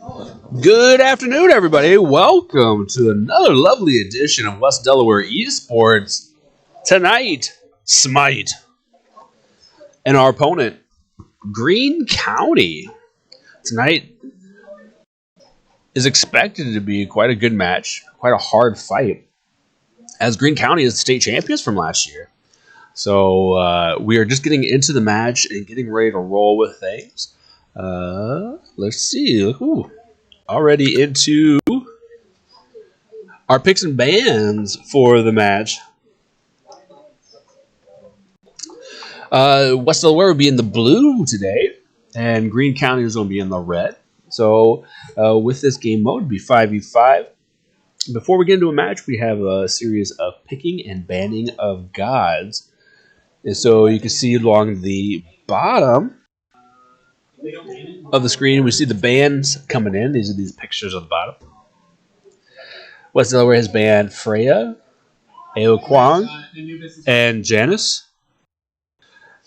Good afternoon, everybody. Welcome to another lovely edition of West Delaware Esports. Tonight, SMITE and our opponent, Greene County. Tonight is expected to be quite a good match, quite a hard fight, as Greene County is the state champions from last year. So we are just getting into the match and getting ready to roll with things. Let's see. Ooh, already into our picks and bans for the match. West Delaware will be in the blue today, and Greene County is going to be in the red. So with this game mode, it'll be 5v5. Before we get into a match, we have a series of picking and banning of gods. And so you can see along the bottom of the screen, we see the bans coming in. These are these pictures on the bottom. West Delaware has banned Freya, Ao Kwang, and Janice.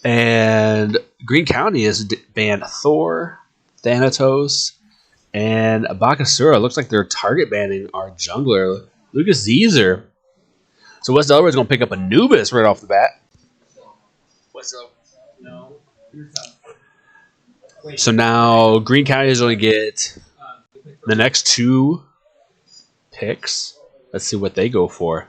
And Greene County has banned Thor, Thanatos, and Abakasura. Looks like they're target banning our jungler, Lucas Zeezer. So West Delaware is going to pick up Anubis right off the bat. So now Greene County is going to get the next two picks. Let's see what they go for.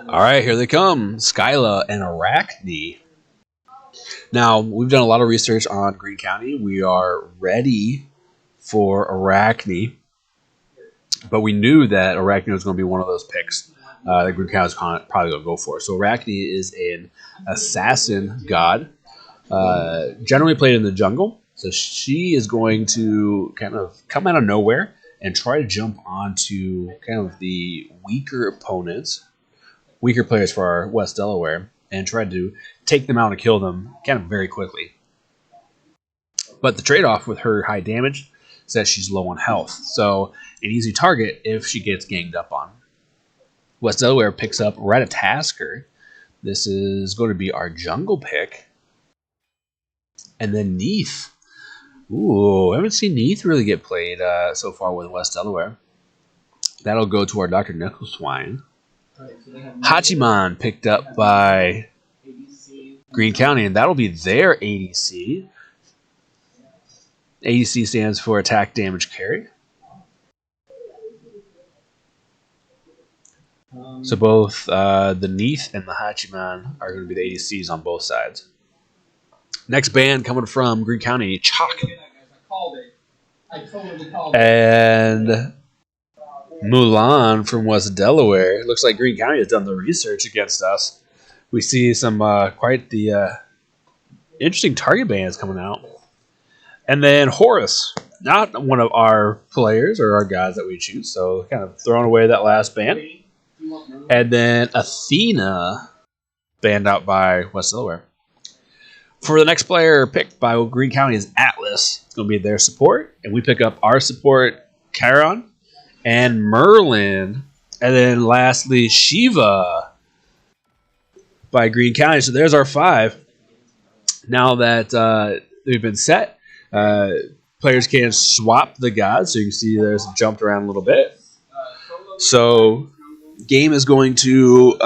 All right, here they come. Skyla and Arachne. Now, we've done a lot of research on Greene County. We are ready for Arachne. But we knew that Arachne was going to be one of those picks that Greene County was probably going to go for. So Arachne is an assassin god, generally played in the jungle. So she is going to kind of come out of nowhere and try to jump onto kind of the weaker opponents, weaker players for our West Delaware, and try to take them out and kill them kind of very quickly. But the trade-off with her high damage is that she's low on health, so an easy target if she gets ganged up on. West Delaware picks up Ratatasker. This is going to be our jungle pick. And then Neath. Ooh, I haven't seen Neath really get played so far with West Delaware. That'll go to our Dr. Nicholswine. Hachiman picked up by Greene County, and that'll be their ADC. ADC stands for Attack Damage Carry. So both the Neath and the Hachiman are going to be the ADCs on both sides. Next band coming from Greene County, Chalk. And Mulan from West Delaware. It looks like Greene County has done the research against us. We see some quite the interesting target bands coming out. And then Horus, not one of our players or our guys that we choose, so kind of throwing away that last band. And then Athena, banned out by West Delaware. For the next player picked by Greene County is Atlas. It's going to be their support. And we pick up our support, Charon, and Merlin. And then lastly, Shiva by Greene County. So there's our five. Now that they've been set, players can swap the gods. So you can see there's jumped around a little bit. So game is going to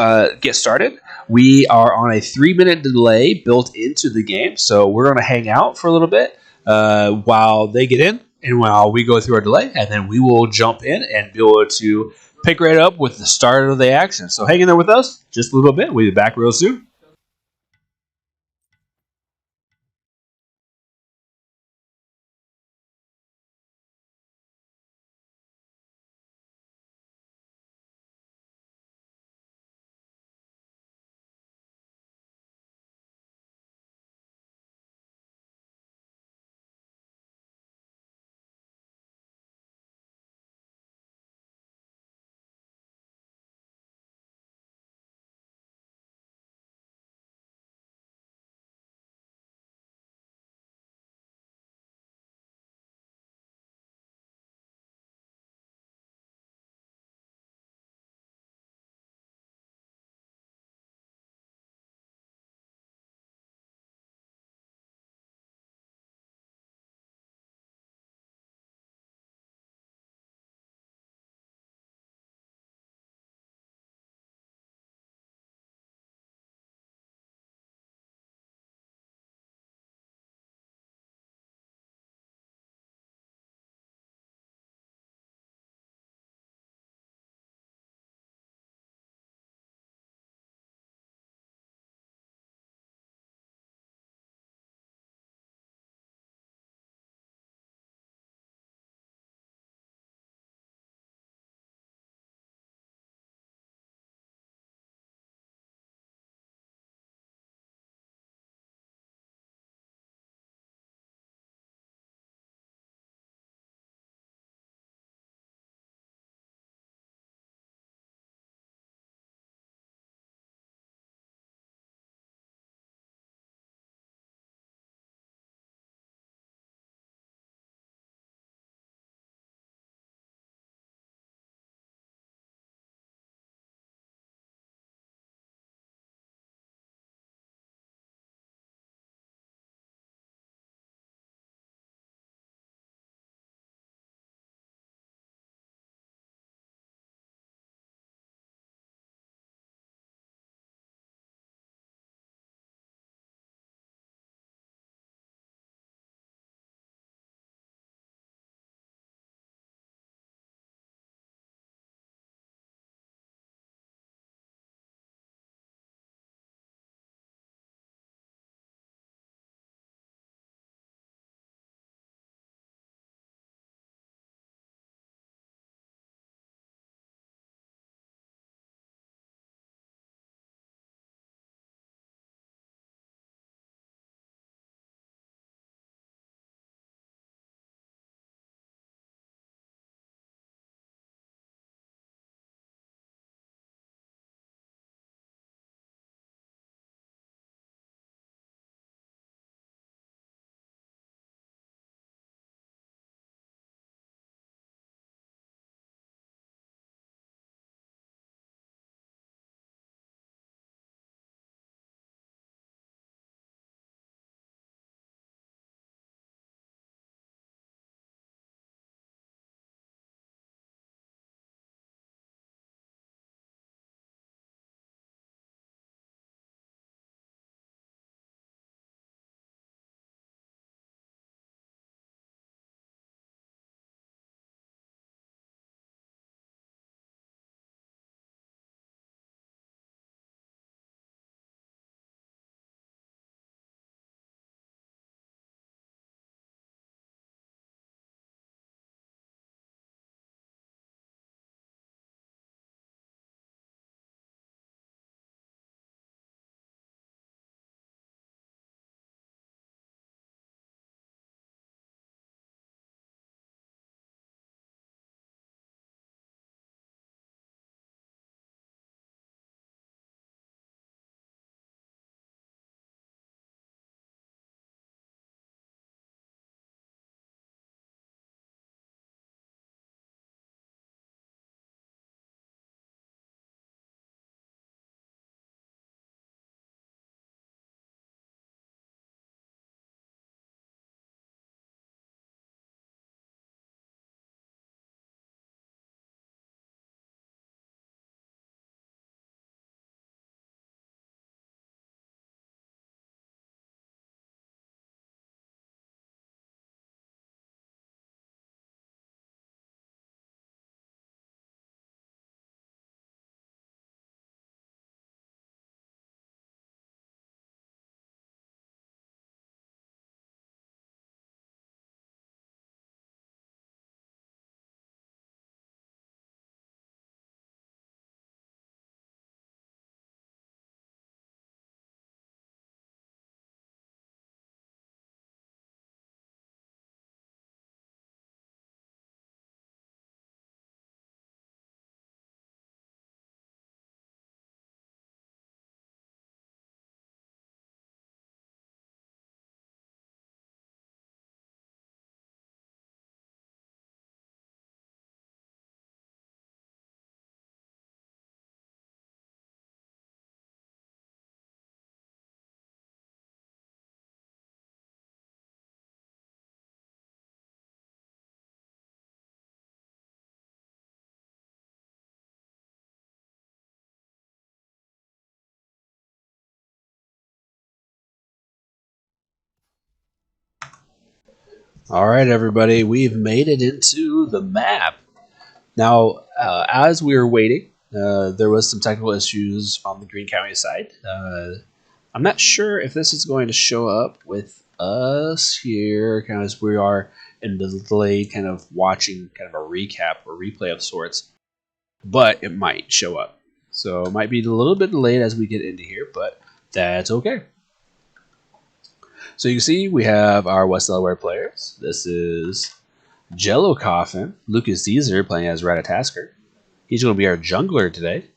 get started. We are on a 3-minute delay built into the game, so we're going to hang out for a little bit while they get in and while we go through our delay, and then we will jump in and be able to pick right up with the start of the action. So hang in there with us just a little bit. We'll be back real soon. All right, everybody, we've made it into the map. Now, as we were waiting, there was some technical issues on the Greene County side. I'm not sure if this is going to show up with us here, kind of as we are in the delay, kind of watching kind of a recap or replay of sorts, but it might show up. So it might be a little bit delayed as we get into here, but that's okay. So you can see we have our West Delaware players. This is Jello Coffin, Lucas Caesar playing as Ratatasker. He's going to be our jungler today.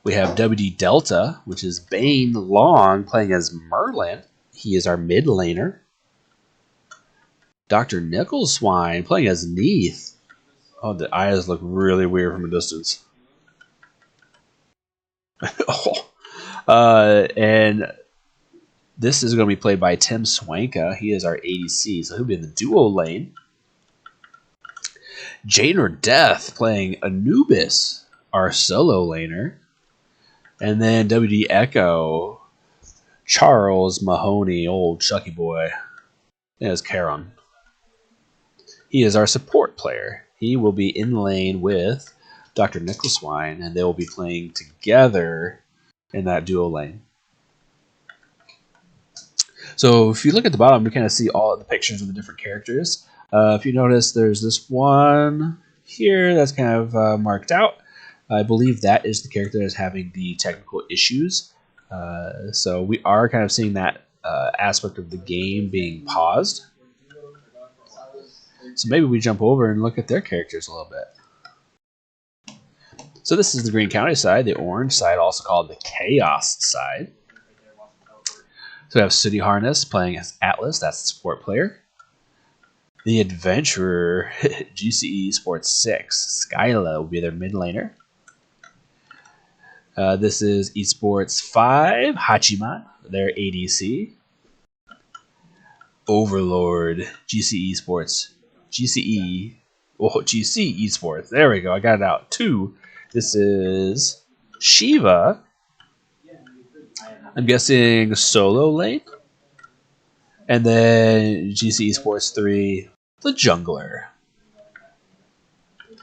We have WD Delta, which is Bane Long playing as Merlin. He is our mid laner. Dr. Nickleswine playing as Neath. Oh, the eyes look really weird from a distance. And this is going to be played by Tim Swanka. He is our ADC, so he'll be in the duo lane. Jane or Death playing Anubis, our solo laner. And then WD Echo, Charles Mahoney, old Chucky boy, as Charon. He is our support player. He will be in lane with Dr. Nickleswine, and they will be playing together in that duo lane. So if you look at the bottom, you kind of see all of the pictures of the different characters. If you notice, there's this one here that's kind of marked out. I believe that is the character that's having the technical issues. So we are kind of seeing that aspect of the game being paused. So maybe we jump over and look at their characters a little bit. So this is the Greene County side, the orange side, also called the Chaos side. So we have City Harness playing as Atlas, that's the support player. The Adventurer, GCE Sports 6, Skyla will be their mid laner. This is Esports 5, Hachiman, their ADC. Overlord, GC Esports, GC Esports, there we go, I got it out. 2, this is Shiva. I'm guessing solo lane. And then GC Esports 3, the jungler.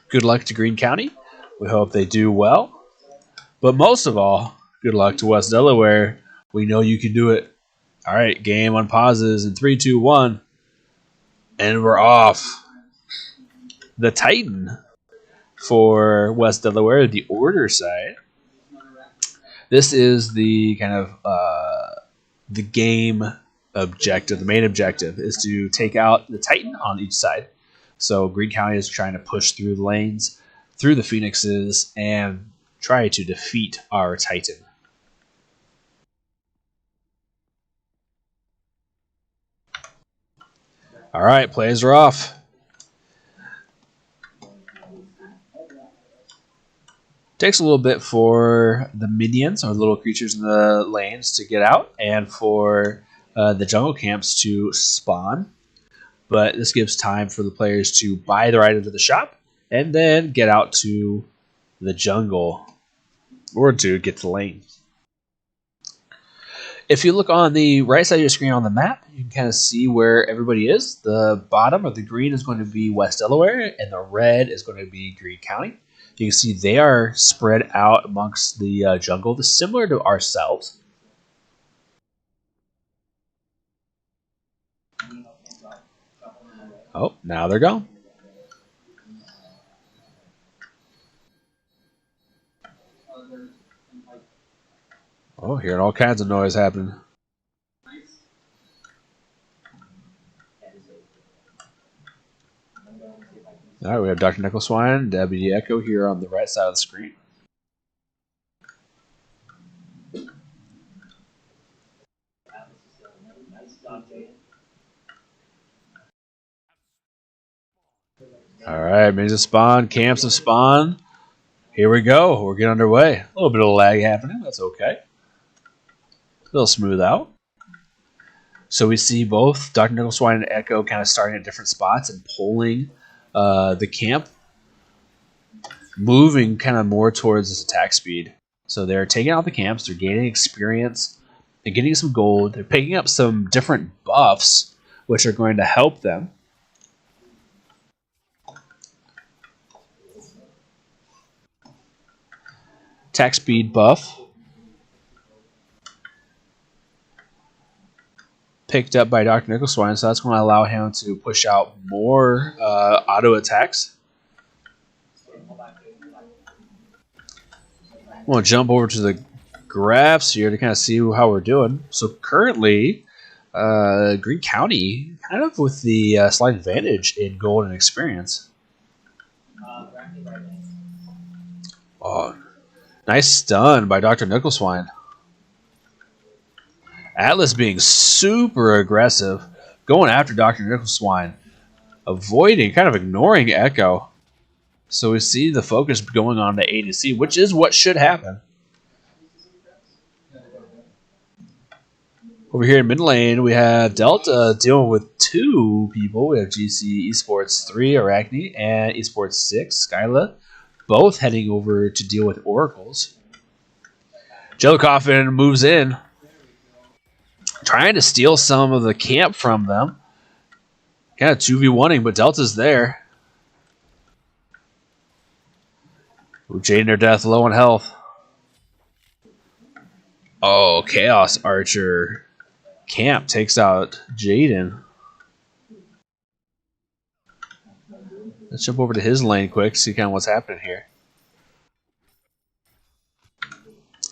Good luck to Greene County. We hope they do well. But most of all, good luck to West Delaware. We know you can do it. All right, game on pauses in 3, 2, 1. And we're off. The Titan for West Delaware, the order side. This is the kind of the game objective. The main objective is to take out the Titan on each side. So Greene County is trying to push through the lanes, through the Phoenixes, and try to defeat our Titan. All right, plays are off. Takes a little bit for the minions, or little creatures in the lanes, to get out, and for the jungle camps to spawn. But this gives time for the players to buy their items at the shop, and then get out to the jungle, or to get to the lane. If you look on the right side of your screen on the map, you can kind of see where everybody is. The bottom of the green is going to be West Delaware, and the red is going to be Greene County. You can see they are spread out amongst the jungle, similar to ourselves. Oh, now they're gone. Oh, hearing all kinds of noise happening. All right, we have Dr. Nickleswine and WD Echo here on the right side of the screen. All right, minions have spawned, camps have spawned. Here we go. We're getting underway. A little bit of lag happening. That's okay. It'll smooth out. So we see both Dr. Nickleswine and Echo kind of starting at different spots and pulling the camp, moving kind of more towards this attack speed. So they're taking out the camps. They're gaining experience. They're getting some gold. They're picking up some different buffs which are going to help them. Attack speed buff. Picked up by Dr. Nicholswine, so that's going to allow him to push out more auto attacks. I'm going to jump over to the graphs here to kind of see how we're doing. So currently, Greene County kind of with the slight advantage in gold and experience. Oh, nice stun by Dr. Nicholswine. Atlas being super aggressive, going after Dr. Nicholswine, avoiding, kind of ignoring Echo. So we see the focus going on to A to C, which is what should happen. Over here in mid lane, we have Delta dealing with two people. We have GC Esports 3, Arachne, and Esports 6, Skyla, both heading over to deal with Oracles. Jello Coffin moves in, trying to steal some of the camp from them. Kind of 2v1ing, but Delta's there. Ooh, Jaden or Death low on health. Oh, Chaos Archer. Camp takes out Jaden. Let's jump over to his lane quick, see kind of what's happening here.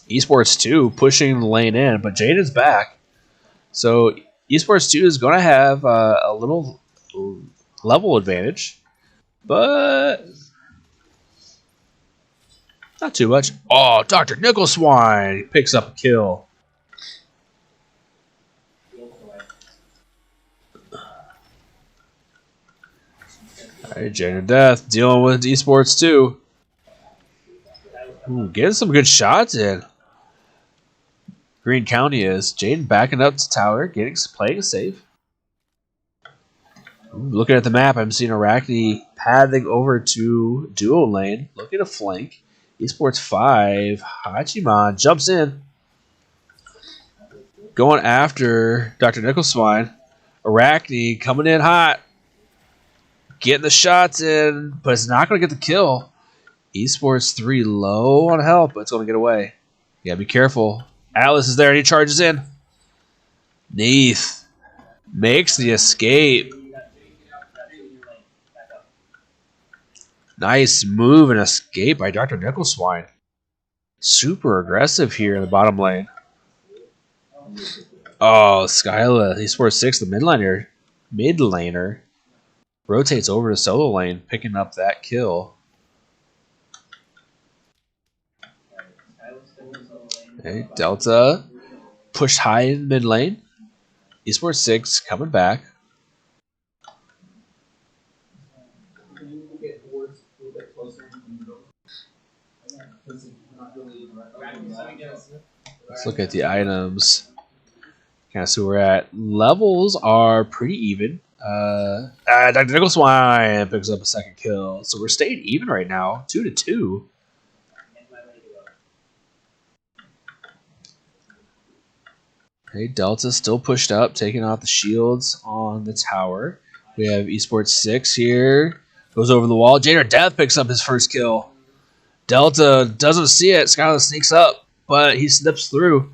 Esports 2 pushing the lane in, but Jaden's back. So Esports 2 is going to have a little level advantage, but not too much. Oh, Dr. Nicholswine picks up a kill. Alright, Jaden Death dealing with Esports 2. Ooh, getting some good shots in. Greene County is. Jaden backing up to tower, playing safe. Ooh, looking at the map, I'm seeing Arachne pathing over to duo lane, looking to flank. Esports 5, Hachiman jumps in. Going after Dr. Nicholswine. Arachne coming in hot. Getting the shots in, but it's not going to get the kill. Esports 3 low on health, but it's going to get away. You got to be careful. Atlas is there and he charges in. Neath makes the escape. Nice move and escape by Dr. Nicholswine. Super aggressive here in the bottom lane. Oh, Skyla, Esports 6, the mid laner, rotates over to solo lane, picking up that kill. Okay, Delta pushed high in mid lane. Esports 6 coming back. Let's look at the items. Kind of see where we're at. Levels are pretty even. Dr. Nicholswine picks up a second kill. So we're staying even right now, 2-2. Okay, Delta still pushed up, taking out the shields on the tower. We have Esports 6 here. Goes over the wall. Jader Death picks up his first kill. Delta doesn't see it. Skylar sneaks up, but he slips through.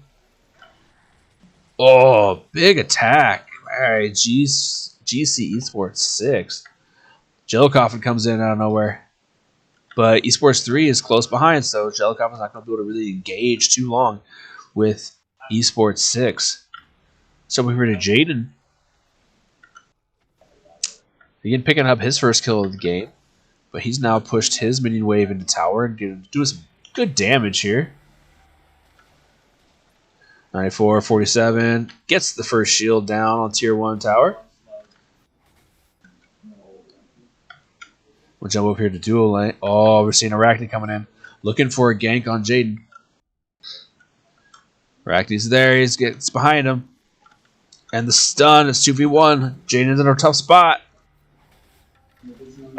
Oh, big attack. All right, GC Esports 6. Jello Coffin comes in out of nowhere. But Esports 3 is close behind, so Jello Coffin's not going to be able to really engage too long with Esports 6. So we're here to Jaden. Again, picking up his first kill of the game. But he's now pushed his minion wave into tower and doing some good damage here. 94, 47. Gets the first shield down on tier 1 tower. We'll jump over here to dual lane. Oh, we're seeing Arachne coming in. Looking for a gank on Jaden. Arachne's there. He gets behind him. And the stun is 2v1. Jaden's in a tough spot.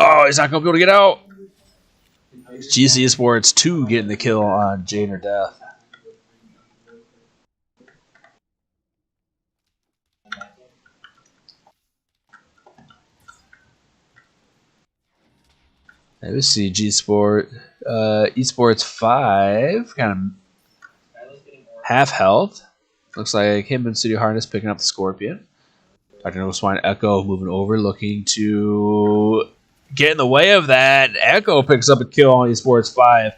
Oh, he's not going to be able to get out. GC Esports 2 getting the kill on Jane or Death. Let's see, G Sport, Esports 5, kind of half health. Looks like him and City Harness picking up the Scorpion. Dr. No Swine Echo moving over, looking to get in the way of that. Echo picks up a kill on Esports 5.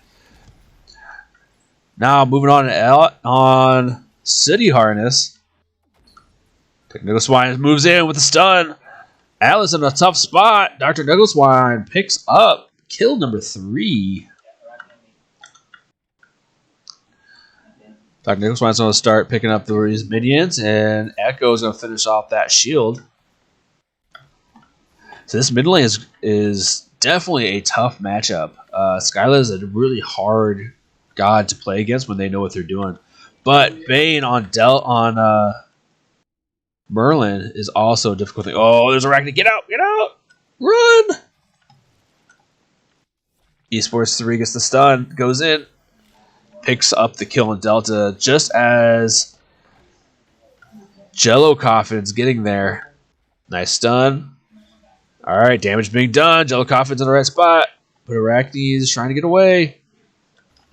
Now moving on City Harness. Dr. No Swine moves in with a stun. Atlas in a tough spot. Dr. Nickleswine picks up kill number 3. Dr. Nickleswine's going to start picking up these minions, and Echo's going to finish off that shield. So this mid lane is definitely a tough matchup. Skyla is a really hard god to play against when they know what they're doing. But Bane on Merlin is also a difficult thing. Oh, there's a Arachne. Get out! Get out! Run! Esports 3 gets the stun. Goes in. Picks up the kill on Delta just as Jello Coffin's getting there. Nice stun. Alright, damage being done. Jello Coffin's in the right spot. But Arachne's trying to get away.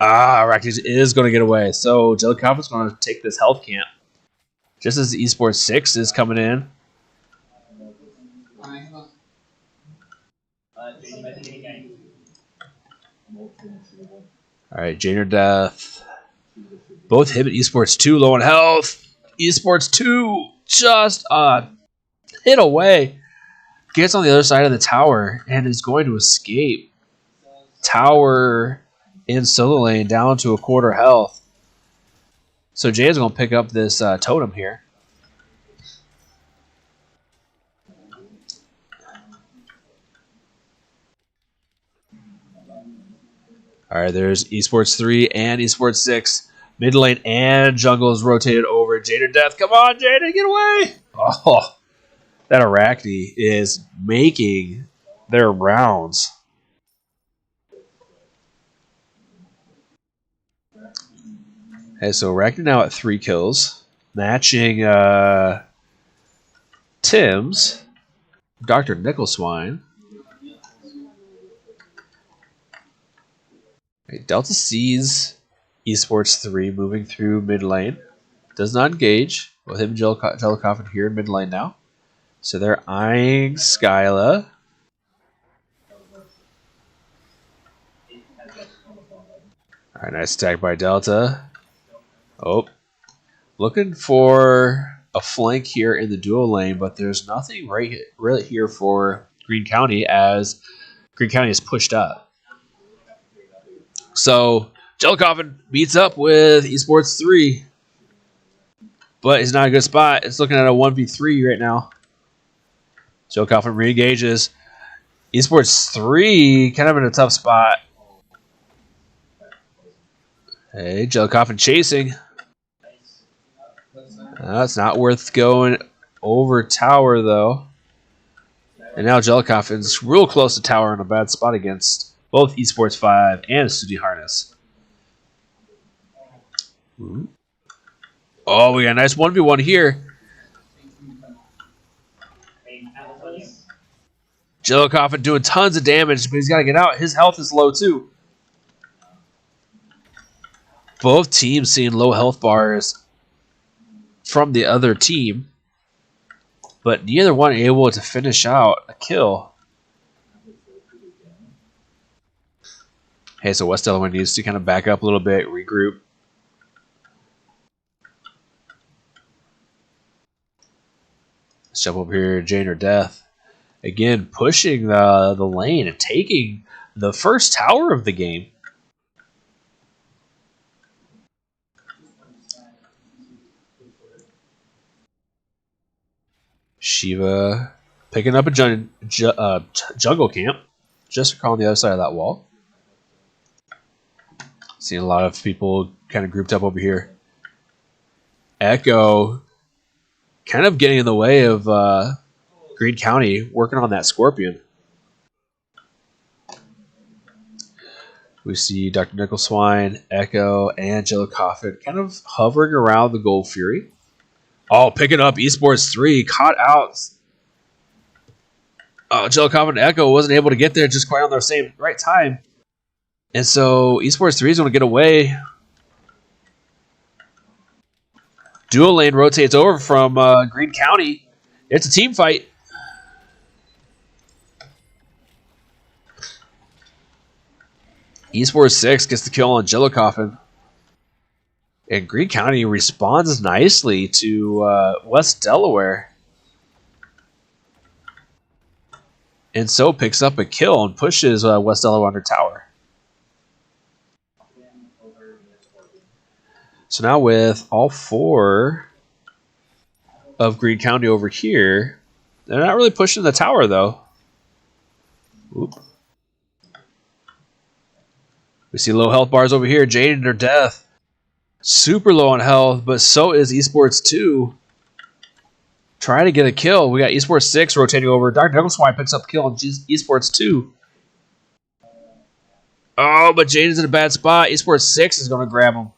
Arachne is going to get away. So Jello Coffin's going to take this health camp. Just as Esports 6 is coming in. Alright, Janer Death. Both him and Esports 2 low on health. Esports 2 just hit away. Gets on the other side of the tower and is going to escape. Tower in solo lane down to a quarter health. So Jay is going to pick up this totem here. All right, there's Esports 3 and Esports 6. Mid lane and jungle is rotated over. Jader Death, come on, Jader, get away! Oh, that Arachne is making their rounds. Okay, so Arachne now at 3 kills. Matching Tim's. Dr. Nickleswine. Okay, Delta sees Esports 3 moving through mid lane. Does not engage. Well, him and Jello Coffin here in mid lane now. So they're eyeing Skyla. Alright, nice attack by Delta. Oh. Looking for a flank here in the dual lane, but there's nothing really here for Greene County as Greene County is pushed up. So Jello Coffin meets up with Esports 3. But it's not a good spot. It's looking at a 1v3 right now. Jello Coffin re-engages. Esports 3 kind of in a tough spot. Hey, Jello Coffin chasing. It's not worth going over tower, though. And now Jello Coffin's real close to tower in a bad spot against both Esports 5 and City Harness. Ooh. Oh, we got a nice 1v1 here. Jello Coffin doing tons of damage, but he's got to get out. His health is low, too. Both teams seeing low health bars from the other team, but neither one able to finish out a kill. Hey, so West Delaware needs to kind of back up a little bit, regroup. Let's jump over here, Jane or Death. Again, pushing the lane and taking the first tower of the game. Shiva picking up a jungle camp just across the other side of that wall. Seeing a lot of people kind of grouped up over here. Echo kind of getting in the way of Greene County working on that Scorpion. We see Dr. Nickleswine, Echo, and Jello Coffin kind of hovering around the Gold Fury. Oh, picking up Esports 3, caught out. Jellicop and Echo wasn't able to get there just quite on their same right time. And so Esports 3 is going to get away. Dual lane rotates over from Greene County. It's a team fight. Esports 6 gets the kill on Jellicop. And Greene County responds nicely to West Delaware. And so picks up a kill and pushes West Delaware under tower. So now with all 4 of Greene County over here, they're not really pushing the tower though. Oop. We see low health bars over here. Jaden or Death. Super low on health, but so is Esports 2. Trying to get a kill. We got Esports 6 rotating over. Dr. Nickleswine picks up a kill on Esports 2. Oh, but Jaden's in a bad spot. Esports 6 is going to grab him.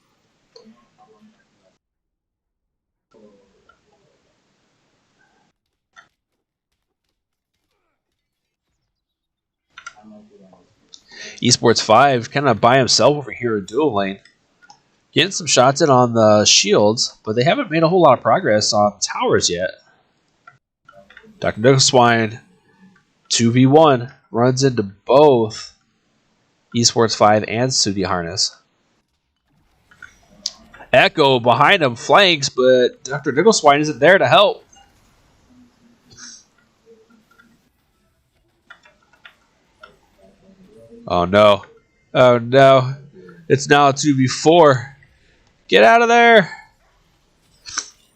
Esports 5 kind of by himself over here in dual lane. Getting some shots in on the shields, but they haven't made a whole lot of progress on towers yet. Dr. Nickleswine, 2v1, runs into both Esports 5 and Sooty Harness. Echo behind him flanks, but Dr. Nickleswine isn't there to help. Oh no. Oh no. It's now a 2v4. Get out of there.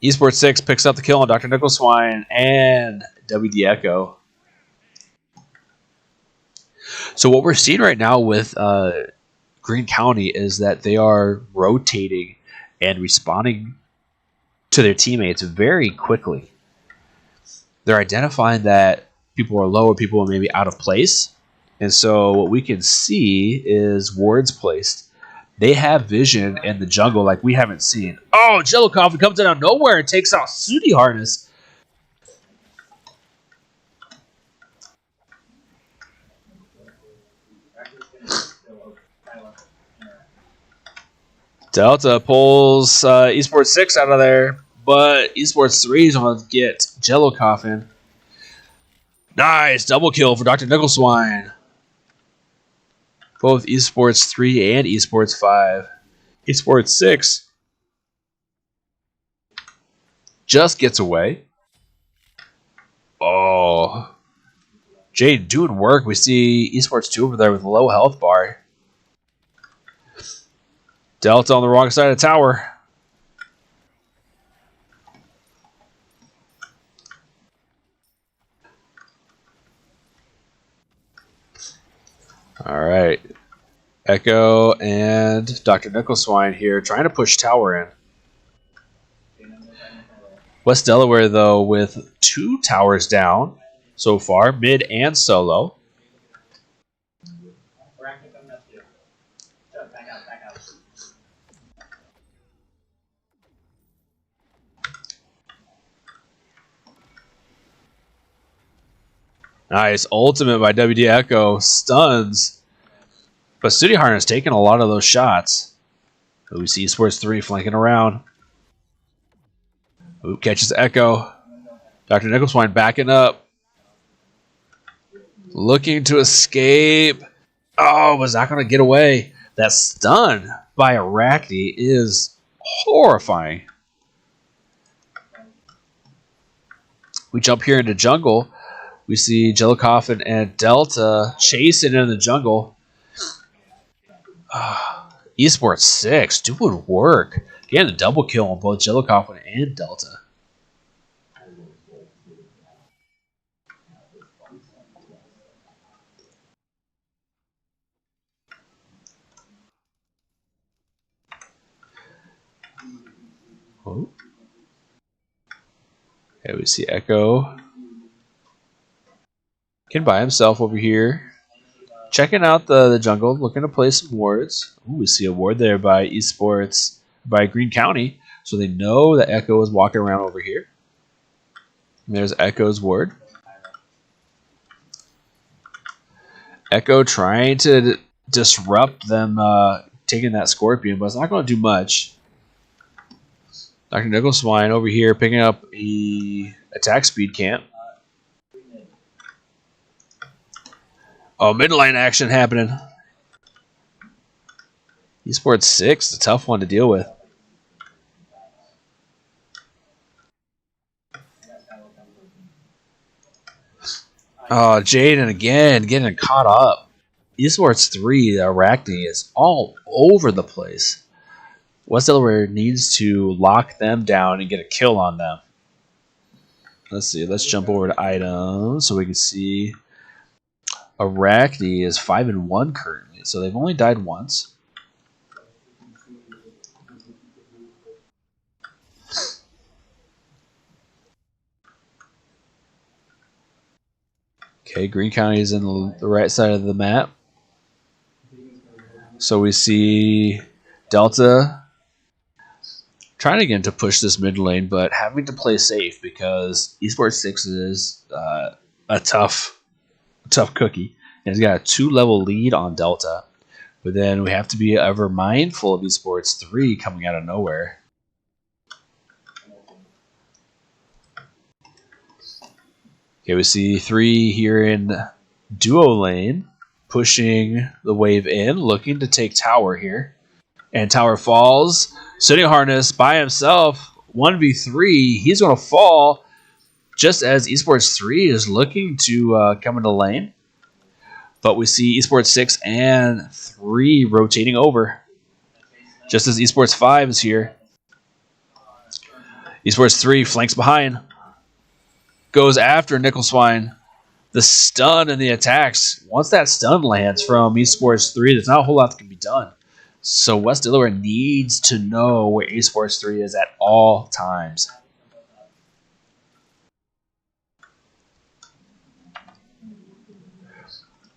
Esports 6 picks up the kill on Dr. Nickleswine and WD Echo. So what we're seeing right now with Greene County is that they are rotating and responding to their teammates very quickly. They're identifying that people are low or people are maybe out of place. And so what we can see is wards placed. They have vision in the jungle like we haven't seen. Oh, Jellicop comes out of nowhere and takes out Sooty Harness. Delta pulls Esports 6 out of there, but Esports 3 is going to get Jellicop. Nice double kill for Dr. Nickleswine. Both Esports 3 and Esports 5. Esports 6 just gets away. Oh. Jade doing work. We see Esports 2 over there with a low health bar. Delta on the wrong side of the tower. All right. Echo and Dr. Nickleswine here trying to push tower in. West Delaware, though, with 2 towers down so far, mid and solo. Nice ultimate by WD Echo. Stuns. But Sooty Harness taking a lot of those shots. We see Esports 3 flanking around. Ooh, catches Echo. Dr. Nickleswine backing up. Looking to escape. Oh, was not going to get away. That stun by Arachne is horrifying. We jump here into jungle. We see Jellicop and Delta chasing in the jungle. Esports 6 doing work. Getting a double kill on both Jellicop and Delta. Oh. Okay, we see Echo. By himself over here. Checking out the jungle, looking to play some wards. Ooh, we see a ward there by Esports, by Greene County. So they know that Echo is walking around over here. And there's Echo's ward. Echo trying to disrupt them taking that Scorpion, but it's not going to do much. Dr. Nicholswine over here picking up a attack speed camp. Oh, midline action happening. Esports 6, a tough one to deal with. Oh, Jaden again getting caught up. Esports 3, Arachne is all over the place. West Delaware needs to lock them down and get a kill on them. Let's see. Let's jump over to items so we can see. Arachne is 5-1 currently, so they've only died once. Okay, Greene County is in the right side of the map. So we see Delta trying again to push this mid lane, but having to play safe because Esports 6 is a tough cookie. And he's got a 2-level lead on Delta. But then we have to be ever mindful of Esports 3 coming out of nowhere. Okay, we see 3 here in duo lane, pushing the wave in, looking to take tower here. And tower falls. Sitting Harness by himself, 1v3. He's going to fall just as Esports 3 is looking to come into lane. But we see Esports 6 and 3 rotating over. Just as Esports 5 is here. Esports 3 flanks behind. Goes after Nicholswine. The stun and the attacks. Once that stun lands from Esports 3, there's not a whole lot that can be done. So West Delaware needs to know where Esports 3 is at all times.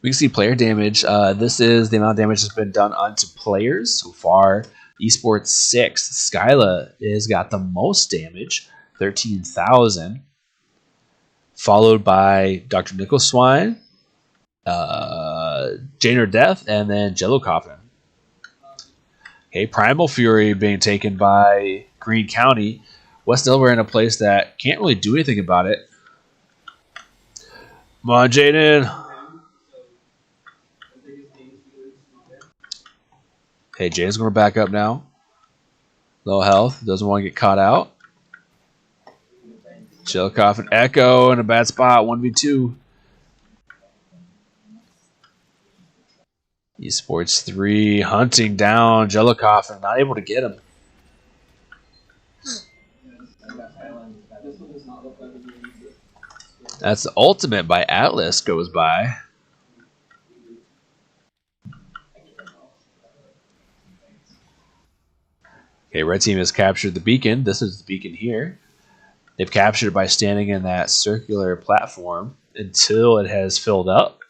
We can see player damage. This is the amount of damage that's been done onto players so far. Esports 6, Skyla has got the most damage, 13,000. Followed by Dr. Nicholswine, Janer Death, and then Jello Coffin. Okay, Primal Fury being taken by Greene County. West Delaware in a place that can't really do anything about it. Come on, Jaden. Okay, Jaden's going to back up now. Low health, doesn't want to get caught out. Jello Coffin, Echo in a bad spot, 1v2. Esports 3 hunting down Jello Coffin, not able to get him. That's the ultimate by Atlas goes by. Okay, red team has captured the beacon. This is the beacon here. They've captured it by standing in that circular platform until it has filled up.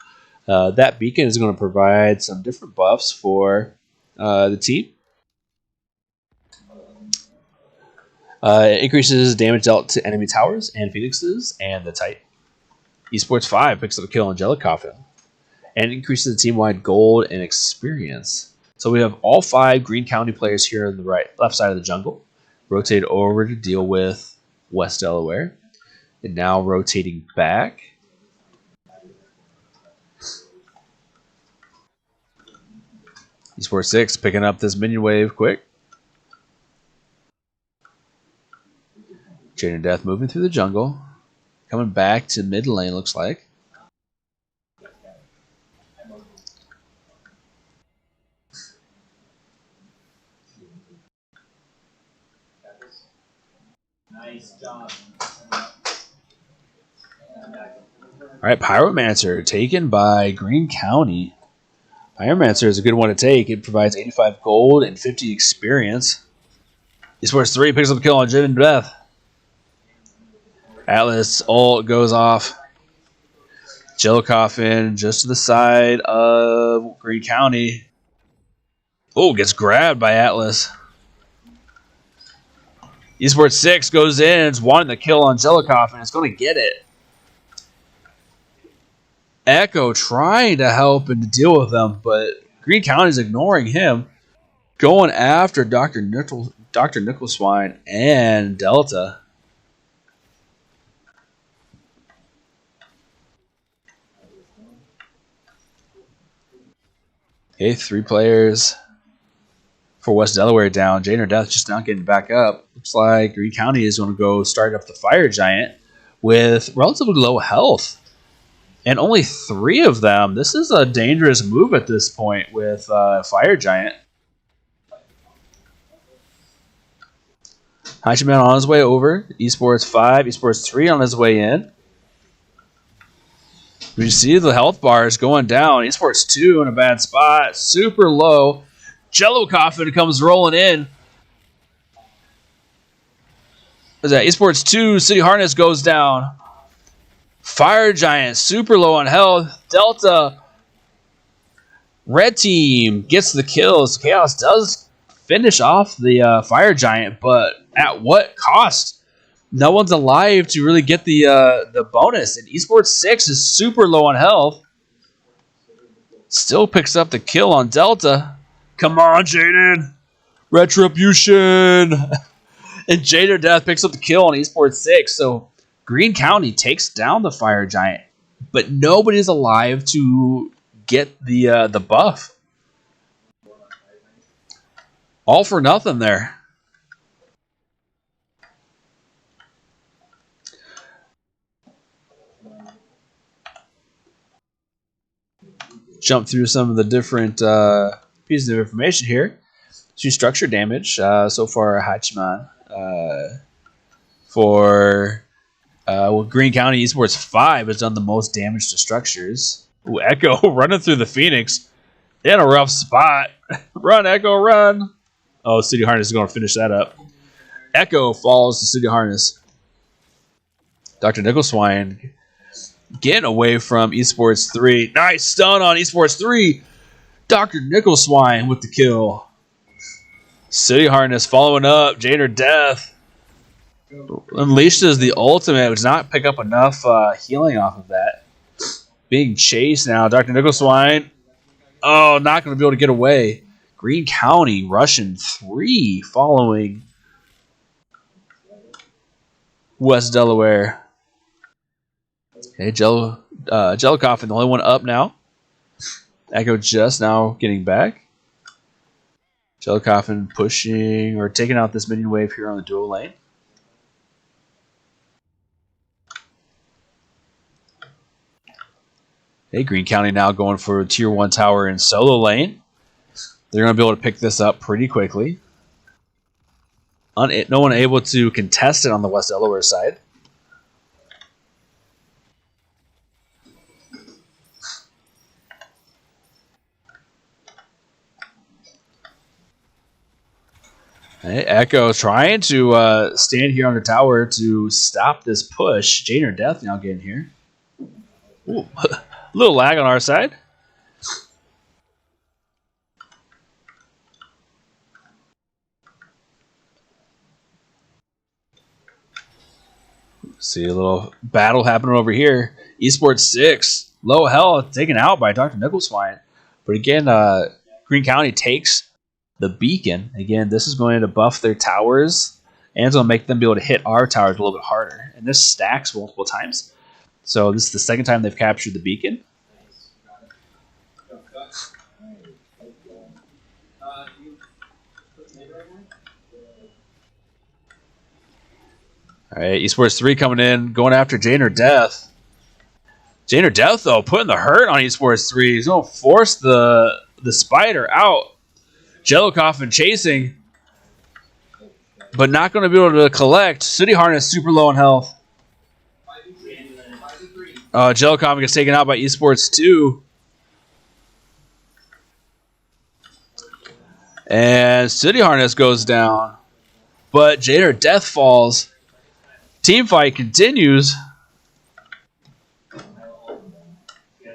That beacon is going to provide some different buffs for the team. It increases damage dealt to enemy towers and phoenixes and the Titan. Esports 5 picks up a kill on Jello Coffin and increases the team-wide gold and experience. So we have all 5 Greene County players here on the left side of the jungle. Rotate over to deal with West Delaware. And now rotating back. Esports 6 picking up this minion wave quick. Jaden Death moving through the jungle. Coming back to mid lane, looks like. Nice job. All right, Pyromancer taken by Greene County. Pyromancer is a good one to take. It provides 85 gold and 50 experience. Esports 3 picks up a kill on Jaden Death. Atlas ult goes off. Jello Coffin just to the side of Greene County. Oh, gets grabbed by Atlas. Esports 6 goes in. It's wanting the kill on Jello Coffin. It's going to get it. Echo trying to help and to deal with them, but Greene County's ignoring him. Going after Dr. Nicholswine and Delta. Okay, 3 players for West Delaware down. Jane or Death just not getting back up. Looks like Greene County is going to go start up the Fire Giant with relatively low health. And only 3 of them. This is a dangerous move at this point with Fire Giant. Hachiman on his way over. Esports 5, Esports 3 on his way in. We see the health bars going down. Esports 2 in a bad spot. Super low. Jello Coffin comes rolling in. What's that? Esports 2, City Harness goes down. Fire Giant super low on health. Delta. Red team gets the kills. Chaos does finish off the Fire Giant, but at what cost? No one's alive to really get the bonus. And Esports 6 is super low on health. Still picks up the kill on Delta. Come on, Jaden. Retribution. And Jader Death picks up the kill on Esports 6. So Greene County takes down the Fire Giant, but nobody's alive to get the buff. All for nothing there. Jump through some of the different pieces of information here. So structure damage so far, Hachiman for Greene County Esports 5 has done the most damage to structures. Ooh, Echo running through the Phoenix in a rough spot. Run, Echo, run. Oh, City Harness is going to finish that up. Echo falls to City Harness. Dr. Nicholswine getting away from Esports 3. Nice stun on Esports 3. Dr. Nicholswine with the kill. City Harness following up. Jader Death unleashes the ultimate. Does not pick up enough healing off of that. Being chased now. Dr. Nicholswine. Oh, not going to be able to get away. Greene County rushing 3 following West Delaware. Okay, Jello Coffin, the only one up now. Echo just now getting back. Jello Coffin pushing or taking out this minion wave here on the dual lane. Hey, Greene County now going for tier 1 tower in solo lane. They're going to be able to pick this up pretty quickly. No one able to contest it on the West Delaware side. Hey, Echo trying to stand here on the tower to stop this push. Jane or Death now getting here. Ooh, a little lag on our side. See a little battle happening over here. Esports 6, low health, taken out by Dr. Nicholswine. But again, Greene County takes the beacon. Again, this is going to buff their towers, and it's going to make them be able to hit our towers a little bit harder. And this stacks multiple times. So this is the second time they've captured the beacon. All right, Esports 3 coming in, going after Jane or Death. Jane or Death, though, putting the hurt on Esports 3. He's going to force the spider out. Jello Coffin chasing, but not going to be able to collect. City Harness super low on health. Jello Coffin gets taken out by Esports 2. And City Harness goes down. But Jane or Death falls. Team fight continues.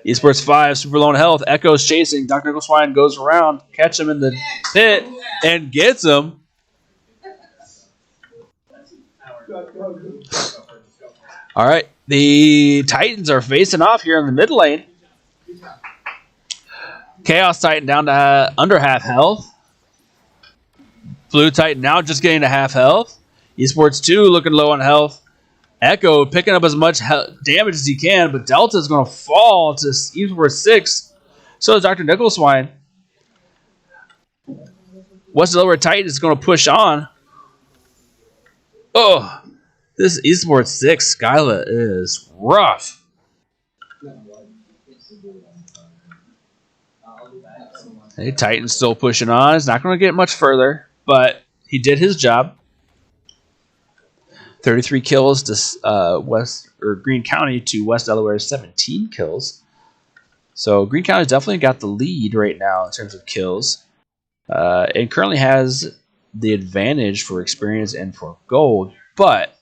Esports 5, super low on health. Echo's chasing. Dr. Nicholswine goes around, catch him in the pit, and gets him. All right, the Titans are facing off here in the mid lane. Chaos Titan down to under half health. Blue Titan now just getting to half health. Esports 2 looking low on health. Echo picking up as much damage as he can, but Delta is going to fall to Esports 6. So is Dr. Nicholswine. West Delaware Titan is going to push on. Oh, this Esports 6 Skyla is rough. Hey, Titan's still pushing on. He's not going to get much further, but he did his job. 33 kills to Greene County to West Delaware's 17 kills. So Greene County's definitely got the lead right now in terms of kills. And currently has the advantage for experience and for gold. But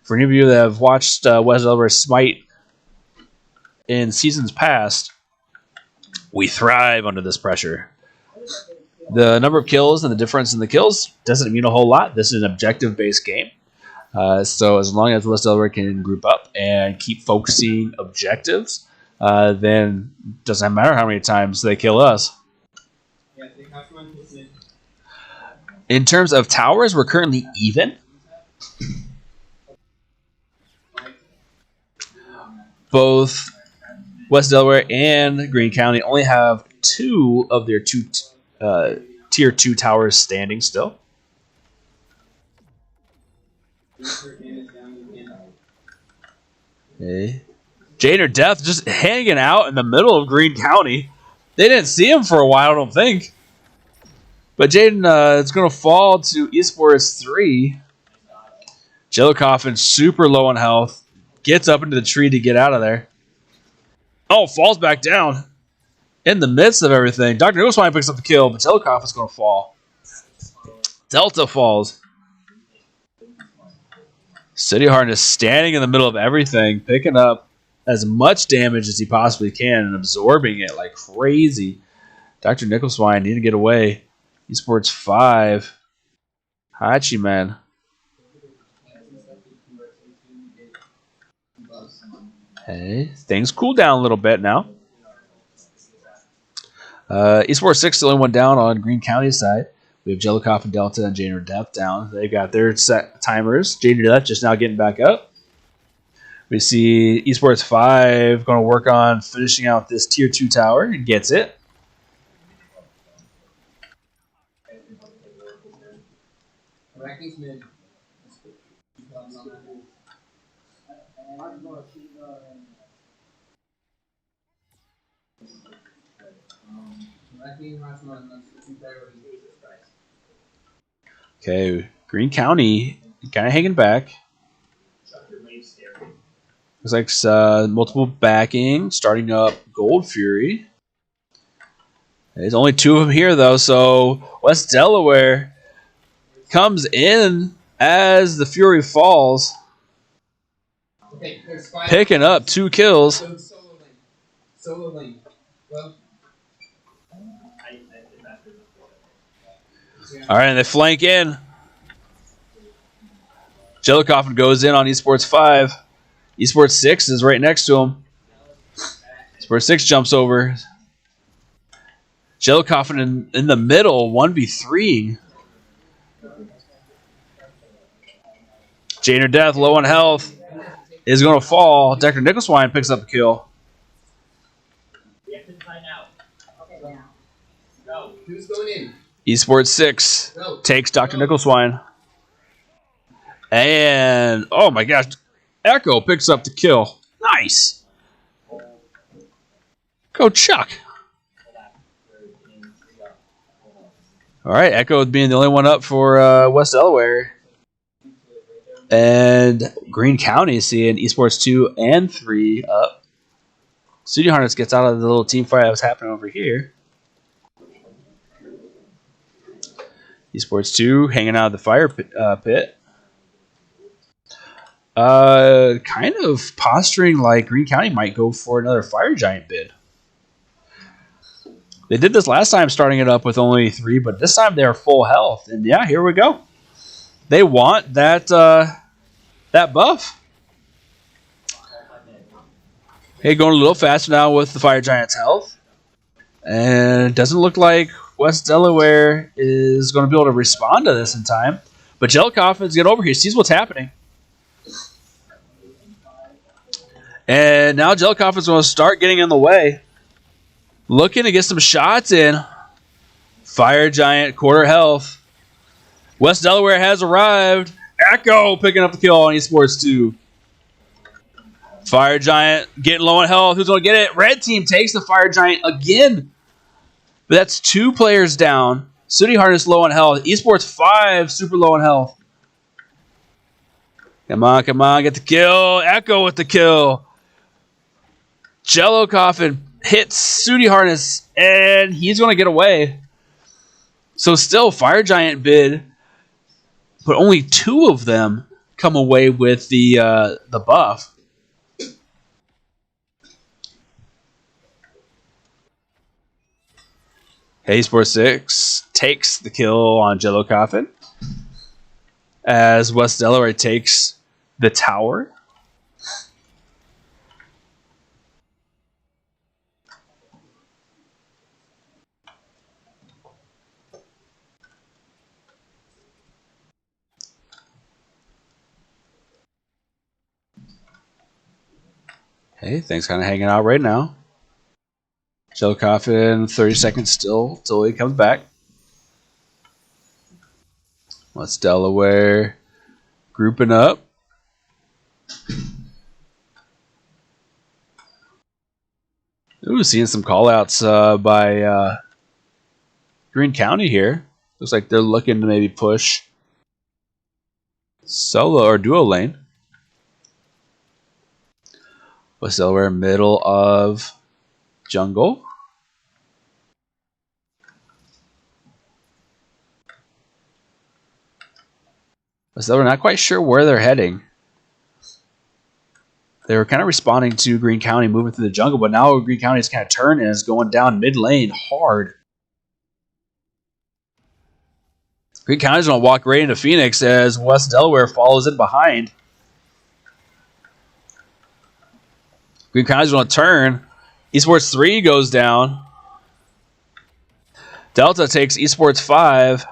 for any of you that have watched West Delaware SMITE in seasons past, we thrive under this pressure. The number of kills and the difference in the kills doesn't mean a whole lot. This is an objective-based game. So as long as West Delaware can group up and keep focusing objectives, then it doesn't matter how many times they kill us. In terms of towers, we're currently even. Both West Delaware and Greene County only have 2 of their tier 2 towers standing still. Okay. Jane or Death just hanging out in the middle of Greene County. They didn't see him for a while, I don't think. But Jaden is going to fall to Esports 3. Jello Coffin super low on health. Gets up into the tree to get out of there. Oh, falls back down. In the midst of everything. Dr. Nicholswine picks up the kill, but Jello Coffin's going to fall. Delta falls. City Heart is standing in the middle of everything, picking up as much damage as he possibly can and absorbing it like crazy. Dr. Nicholswine need to get away. Esports 5. Hachi, man. Hey, things cool down a little bit now. Esports 6 the only one down on Greene County side. We have Jellicoff and Delta and Jane or Death down. They've got their set timers. Jane or Death just now getting back up. We see Esports 5 going to work on finishing out this tier 2 tower. He gets it. Okay, Greene County kind of hanging back. Looks like multiple backing, starting up Gold Fury. There's only 2 of them here, though, so West Delaware comes in as the Fury falls, picking up 2 kills. Solo lane. Well, all right, and they flank in. Jellicoff goes in on Esports 5. Esports 6 is right next to him. Esports 6 jumps over. Jellicoff in the middle, 1v3. Jane or Death, low on health, is going to fall. Dr. Nicholswine picks up the kill. Who's going in? Esports 6 takes Dr. Nicholswine. And, oh my gosh, Echo picks up the kill. Nice. Go Chuck. All right, Echo being the only one up for West Delaware. And Greene County seeing Esports 2 and 3 up. Studio Harness gets out of the little team fight that was happening over here. Esports 2 hanging out of the fire pit. Kind of posturing like Greene County might go for another Fire Giant bid. They did this last time, starting it up with only 3, but this time they're full health. And yeah, here we go. They want that that buff. Hey, going a little faster now with the Fire Giant's health. And it doesn't look like West Delaware is going to be able to respond to this in time. But Jellicoffin's getting over here, sees what's happening. And now Jellicoffin's going to start getting in the way. Looking to get some shots in. Fire Giant, quarter health. West Delaware has arrived. Echo picking up the kill on Esports 2. Fire Giant getting low on health. Who's going to get it? Red team takes the Fire Giant again. But that's 2 players down. Sooty Harness low on health. Esports 5 super low on health. Come on, get the kill. Echo with the kill. Jellicoffin hits Sooty Harness, and he's going to get away. So still Fire Giant bid, but only 2 of them come away with the buff. Hey, Sport 6 takes the kill on Jellicoffin as West Delaware takes the tower. Hey, things kind of hanging out right now. Jellicoffin, 30 seconds still till he comes back. West Delaware grouping up. Ooh, seeing some callouts by Greene County here. Looks like they're looking to maybe push solo or duo lane. West Delaware, middle of jungle. West Delaware not quite sure where they're heading. They were kind of responding to Greene County moving through the jungle, but now Greene County is kind of turned and is going down mid lane hard. Greene County is going to walk right into Phoenix as West Delaware follows in behind. Greene County is going to turn. Esports 3 goes down. Delta takes Esports 5.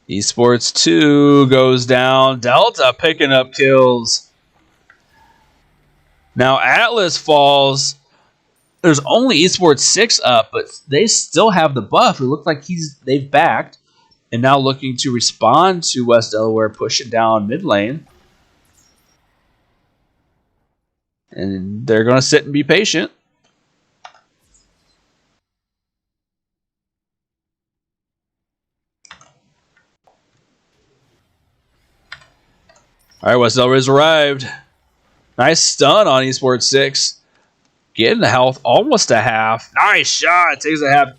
Esports 2 goes down. Delta picking up kills. Now Atlas falls. There's only Esports 6 up, but they still have the buff. It looks like they've backed and now looking to respond to West Delaware pushing down mid lane. And they're going to sit and be patient. All right, West Delaware's arrived. Nice stun on Esports 6. Getting the health almost a half. Nice shot. Takes a half.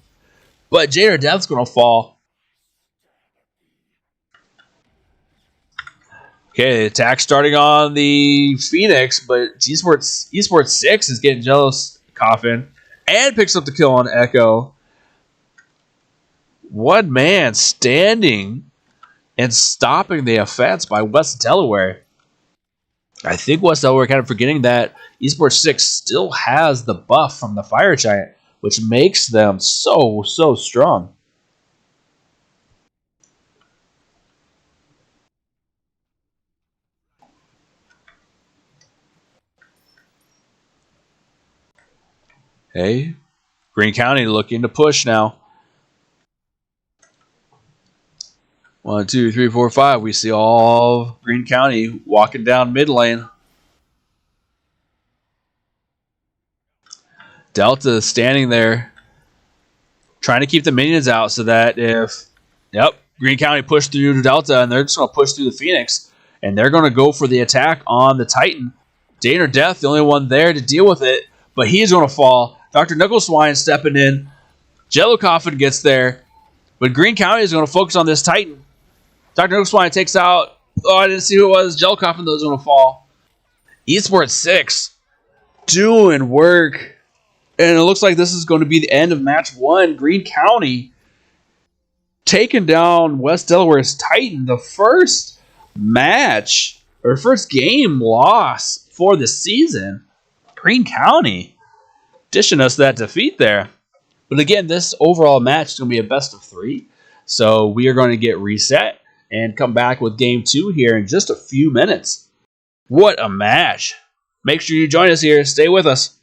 But Jader Death's going to fall. Okay, attack starting on the Phoenix, but Esports 6 is getting jealous. Coffin and picks up the kill on Echo. One man standing and stopping the offense by West Delaware. I think West Delaware kind of forgetting that Esports 6 still has the buff from the Fire Giant, which makes them so strong. Hey, Greene County looking to push now. 1, 2, 3, 4, 5. We see all of Greene County walking down mid lane. Delta standing there, trying to keep the minions out so that if, Greene County pushed through to Delta and they're just going to push through the Phoenix and they're going to go for the attack on the Titan. Dane or Death, the only one there to deal with it, but he's going to fall. Dr. Knuckleswine stepping in. Jellicoffin gets there, but Greene County is going to focus on this Titan. Dr. Knuckleswine takes out, I didn't see who it was. Jellicoffin, though, is going to fall. Esports 6 doing work. And it looks like this is going to be the end of match 1. Greene County taking down West Delaware's Titan. The first match, or first game loss for the season. Greene County dishing us that defeat there. But again, this overall match is going to be a best of 3. So we are going to get reset and come back with game 2 here in just a few minutes. What a match. Make sure you join us here. Stay with us.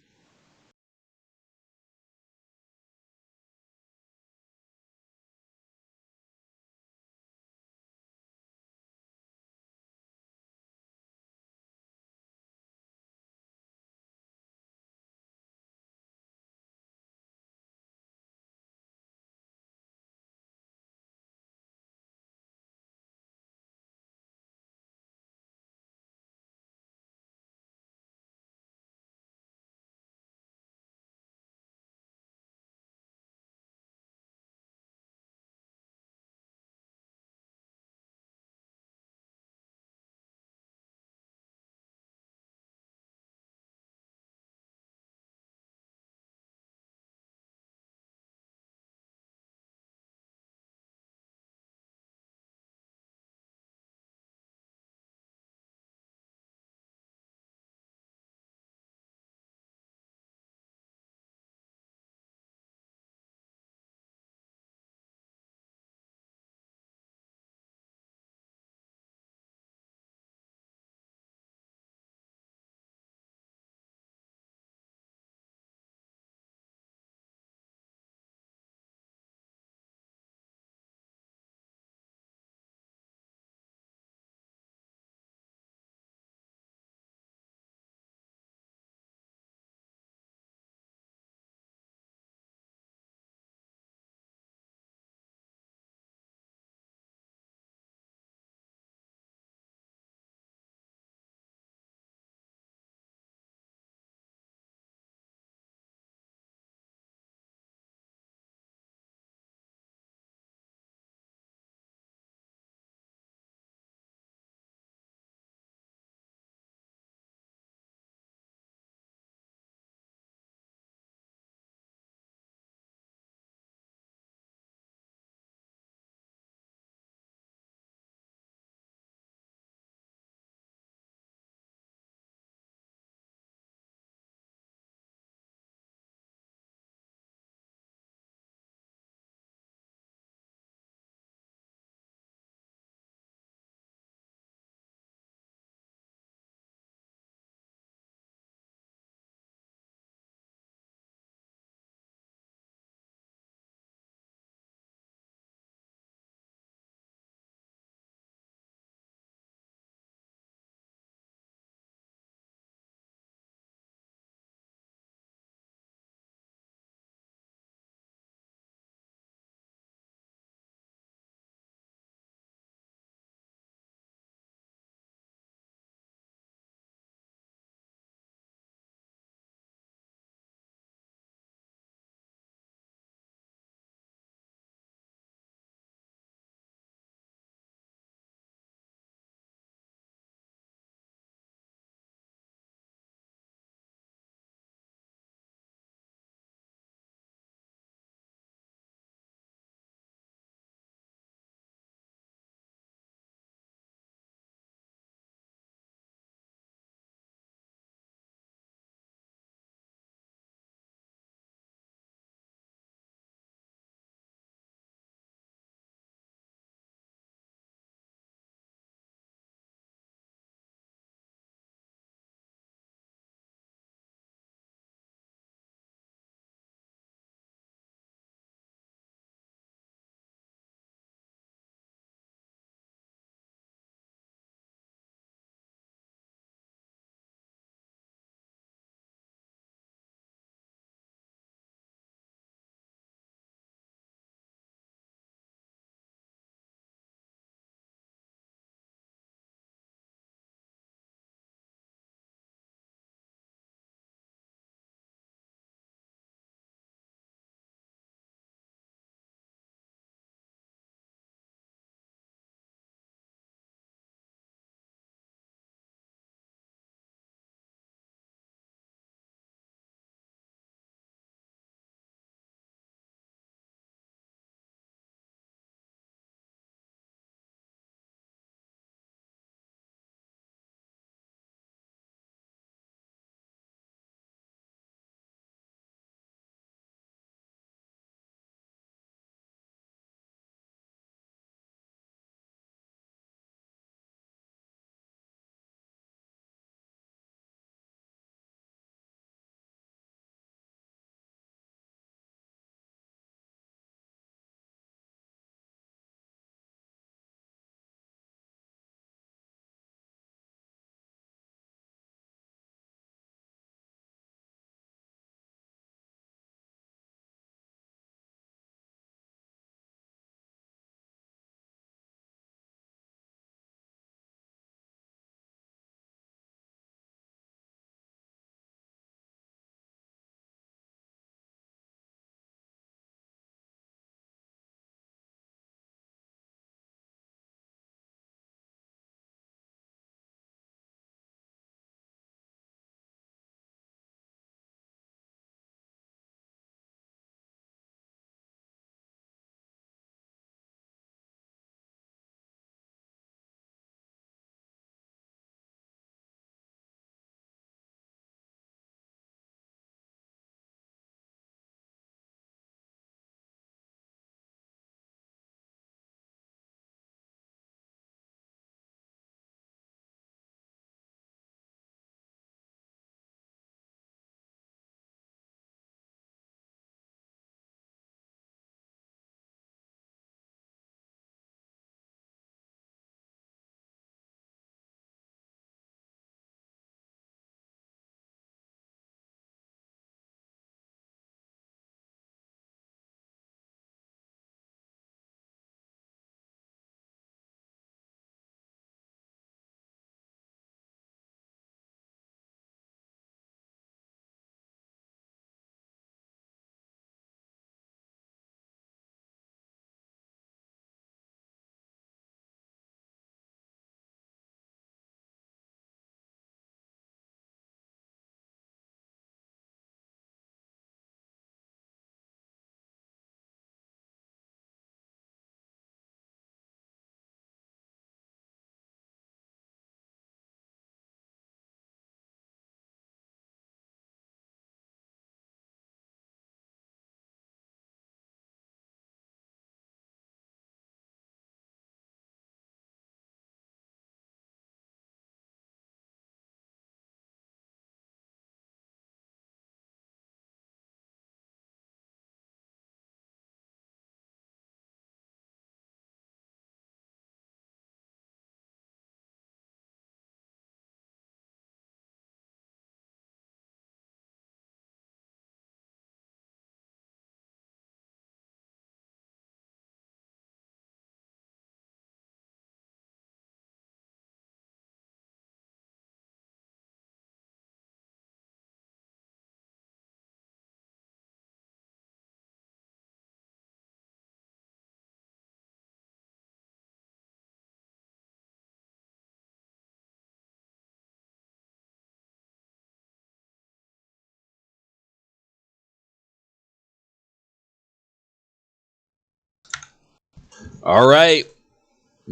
All right.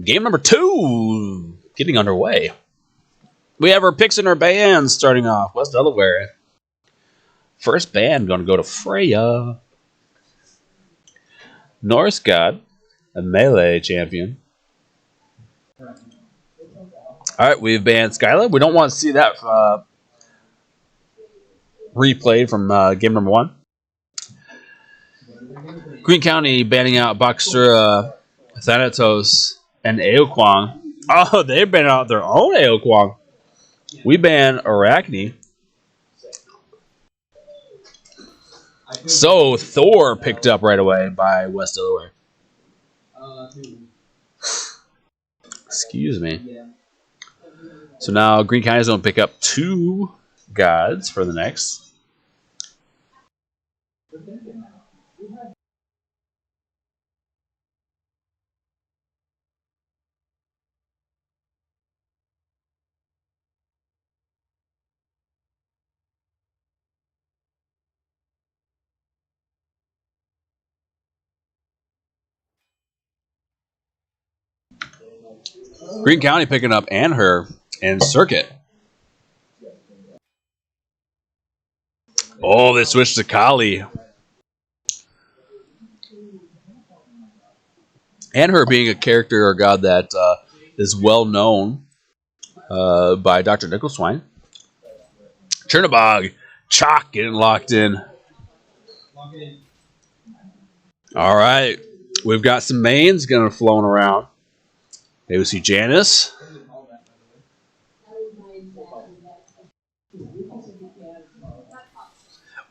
Game number 2 getting underway. We have our picks and our bands starting off. West Delaware. First band going to go to Freya. Norse God, a melee champion. All right, we've banned Skyla. We don't want to see that replayed from game number 1. Greene County banning out Boxtra, Thanatos, and Aokwang. Oh, they banned out their own Aokwang. We ban Arachne. So Thor picked up right away by West Delaware. Excuse me. So now Greene County is going to pick up 2 gods for the next. Greene County picking up Anher and Circuit. Oh, they switched to Kali. Anher being a character or god that is well known by Dr. Nicholswine. Chernobog, Chalk getting locked in. All right, we've got some mains going to flown around. Maybe we see Janice.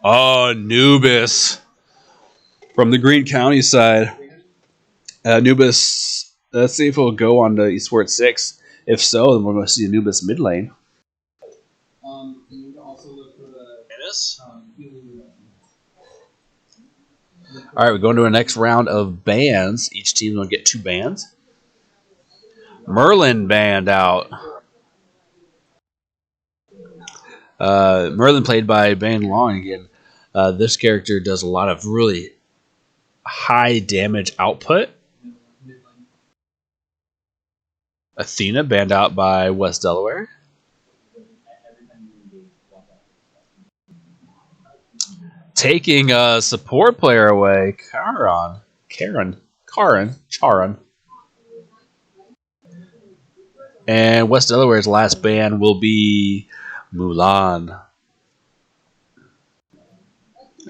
Oh, Anubis from the Greene County side. Anubis, let's see if he'll go on to Eastward 6. If so, then we're going to see Anubis mid lane. Janice. All right, we're going to our next round of bands. Each team will get 2 bands. Merlin band out. Merlin played by Bane Long again. This character does a lot of really high damage output. Athena banned out by West Delaware. Taking a support player away, Charon. And West Delaware's last ban will be Mulan.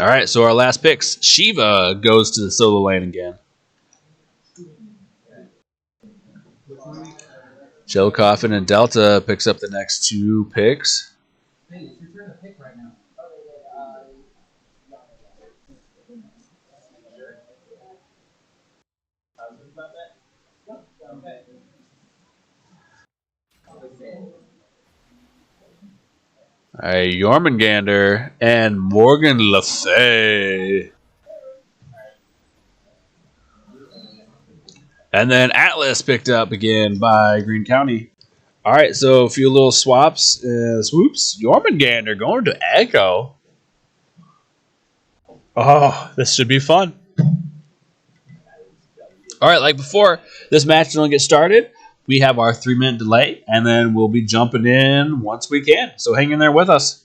All right, so our last picks. Shiva goes to the solo lane again. Joe Coffin and Delta picks up the next 2 picks. Hey, it's your turn to pick right now. All right, Jormungandr and Morgan Le Fay. And then Atlas picked up again by Greene County. All right, so a few little swaps, swoops. Jormungandr going to Echo. Oh, this should be fun. All right, like before, this match will get started. We have our 3-minute delay, and then we'll be jumping in once we can. So hang in there with us.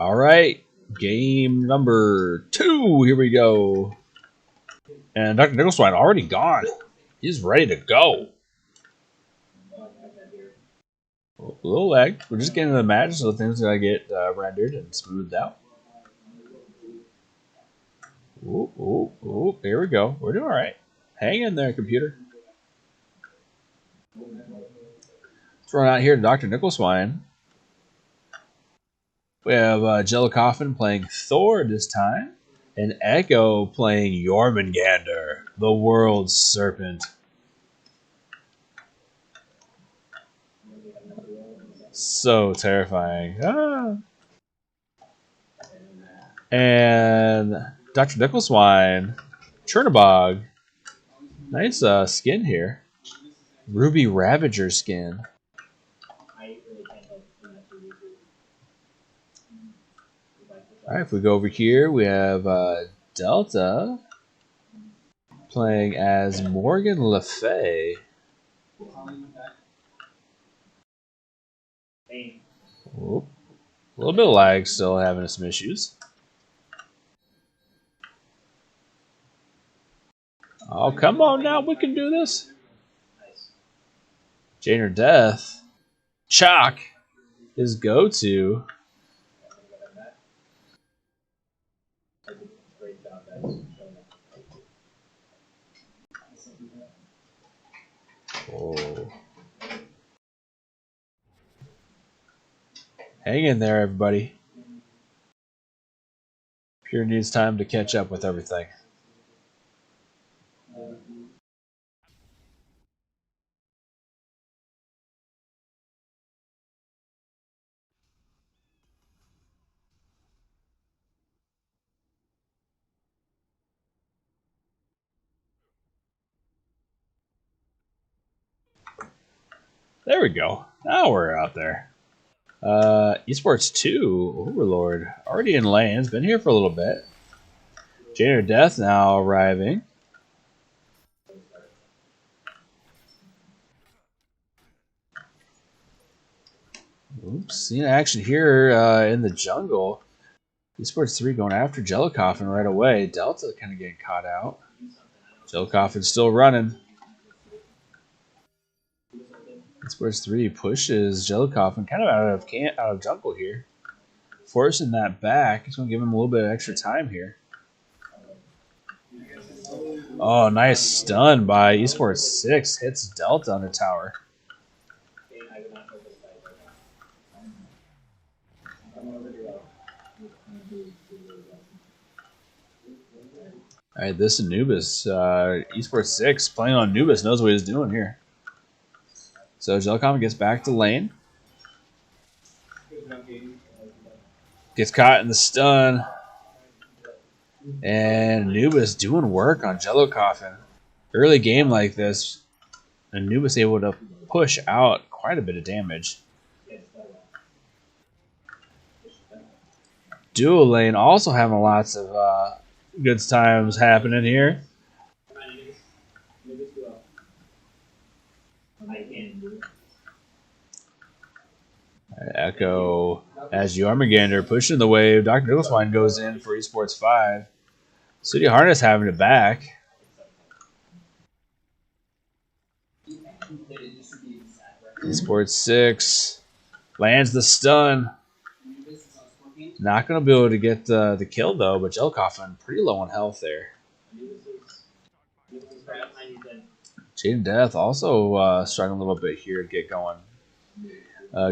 All right, game number 2. Here we go. And Dr. Nicholswine already gone. He's ready to go. A little lag. We're just getting to the match, so things gotta get rendered and smoothed out. Ooh, ooh, ooh. Here we go. We're doing all right. Hang in there, computer. Let's run out here to Dr. Nicholswine. We have Jello Coffin playing Thor this time, and Echo playing Jormungandr, the world's serpent. So terrifying. Ah. And Dr. Nicholswine, Chernobog. Nice skin here. Ruby Ravager skin. Alright, if we go over here, we have Delta playing as Morgan Le Fay. Oop. A little bit of lag, still having some issues. Oh, come on now, we can do this. Jane or Death. Chalk, his go-to. Oh. Hang in there, everybody. Pure needs time to catch up with everything. There we go. Now we're out there. Esports 2, Overlord, already in lanes, been here for a little bit. Jane or Death now arriving. Oops, seeing action here in the jungle. Esports 3 going after Jello Coffin right away. Delta kind of getting caught out. Jello Coffin's still running. Esports 3 pushes Jello Coffin kind of out of jungle here. Forcing that back. It's going to give him a little bit of extra time here. Oh, nice stun by Esports 6. Hits Delta on the tower. All right, this Anubis. Esports 6 playing on Anubis knows what he's doing here. So Jello Coffin gets back to lane. Gets caught in the stun. And Anubis doing work on Jello Coffin. Early game like this, Anubis able to push out quite a bit of damage. Dual lane also having lots of good times happening here. Echo as Jormungandr pushing the wave. Dr. Nicholswine goes in for Esports 5. City Harness having it back. Esports 6 lands the stun. Not going to be able to get the kill though, but Jello Coffin pretty low on health there. Jane Death also struggling a little bit here to get going.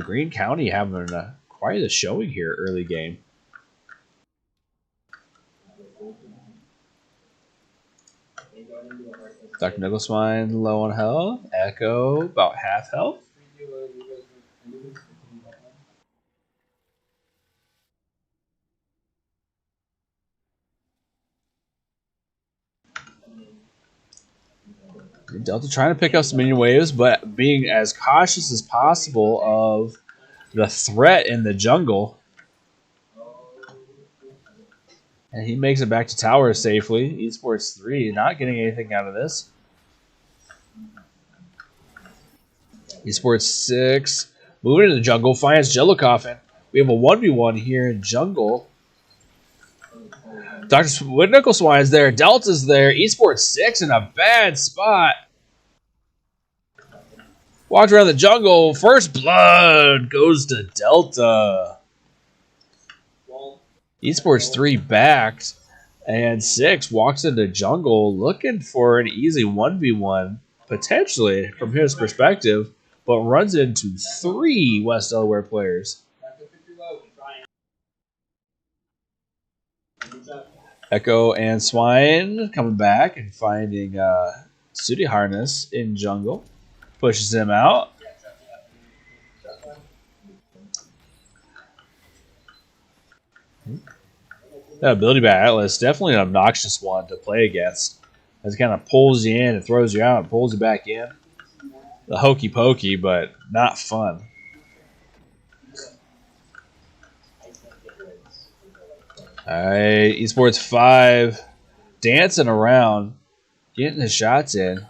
Greene County having quite a showing here early game. Dr. Nicholswine low on health. Echo about half health. Delta trying to pick up some minion waves, but being as cautious as possible of the threat in the jungle. And he makes it back to tower safely. Esports 3 not getting anything out of this. Esports 6 moving into the jungle, finds Jello Coffin. We have a 1v1 here in jungle. Dr. Nickel is there. Delta's there. Esports 6 in a bad spot. Walks around the jungle. First blood goes to Delta. Esports 3 backed. And 6 walks into jungle looking for an easy 1v1, potentially, from his perspective, but runs into 3 West Delaware players. Echo and Swine coming back and finding Sooty Harness in jungle. Pushes him out. That ability by Atlas, definitely an obnoxious one to play against. As it kind of pulls you in and throws you out and pulls you back in. The hokey pokey, but not fun. Alright, Esports 5 dancing around, getting his shots in.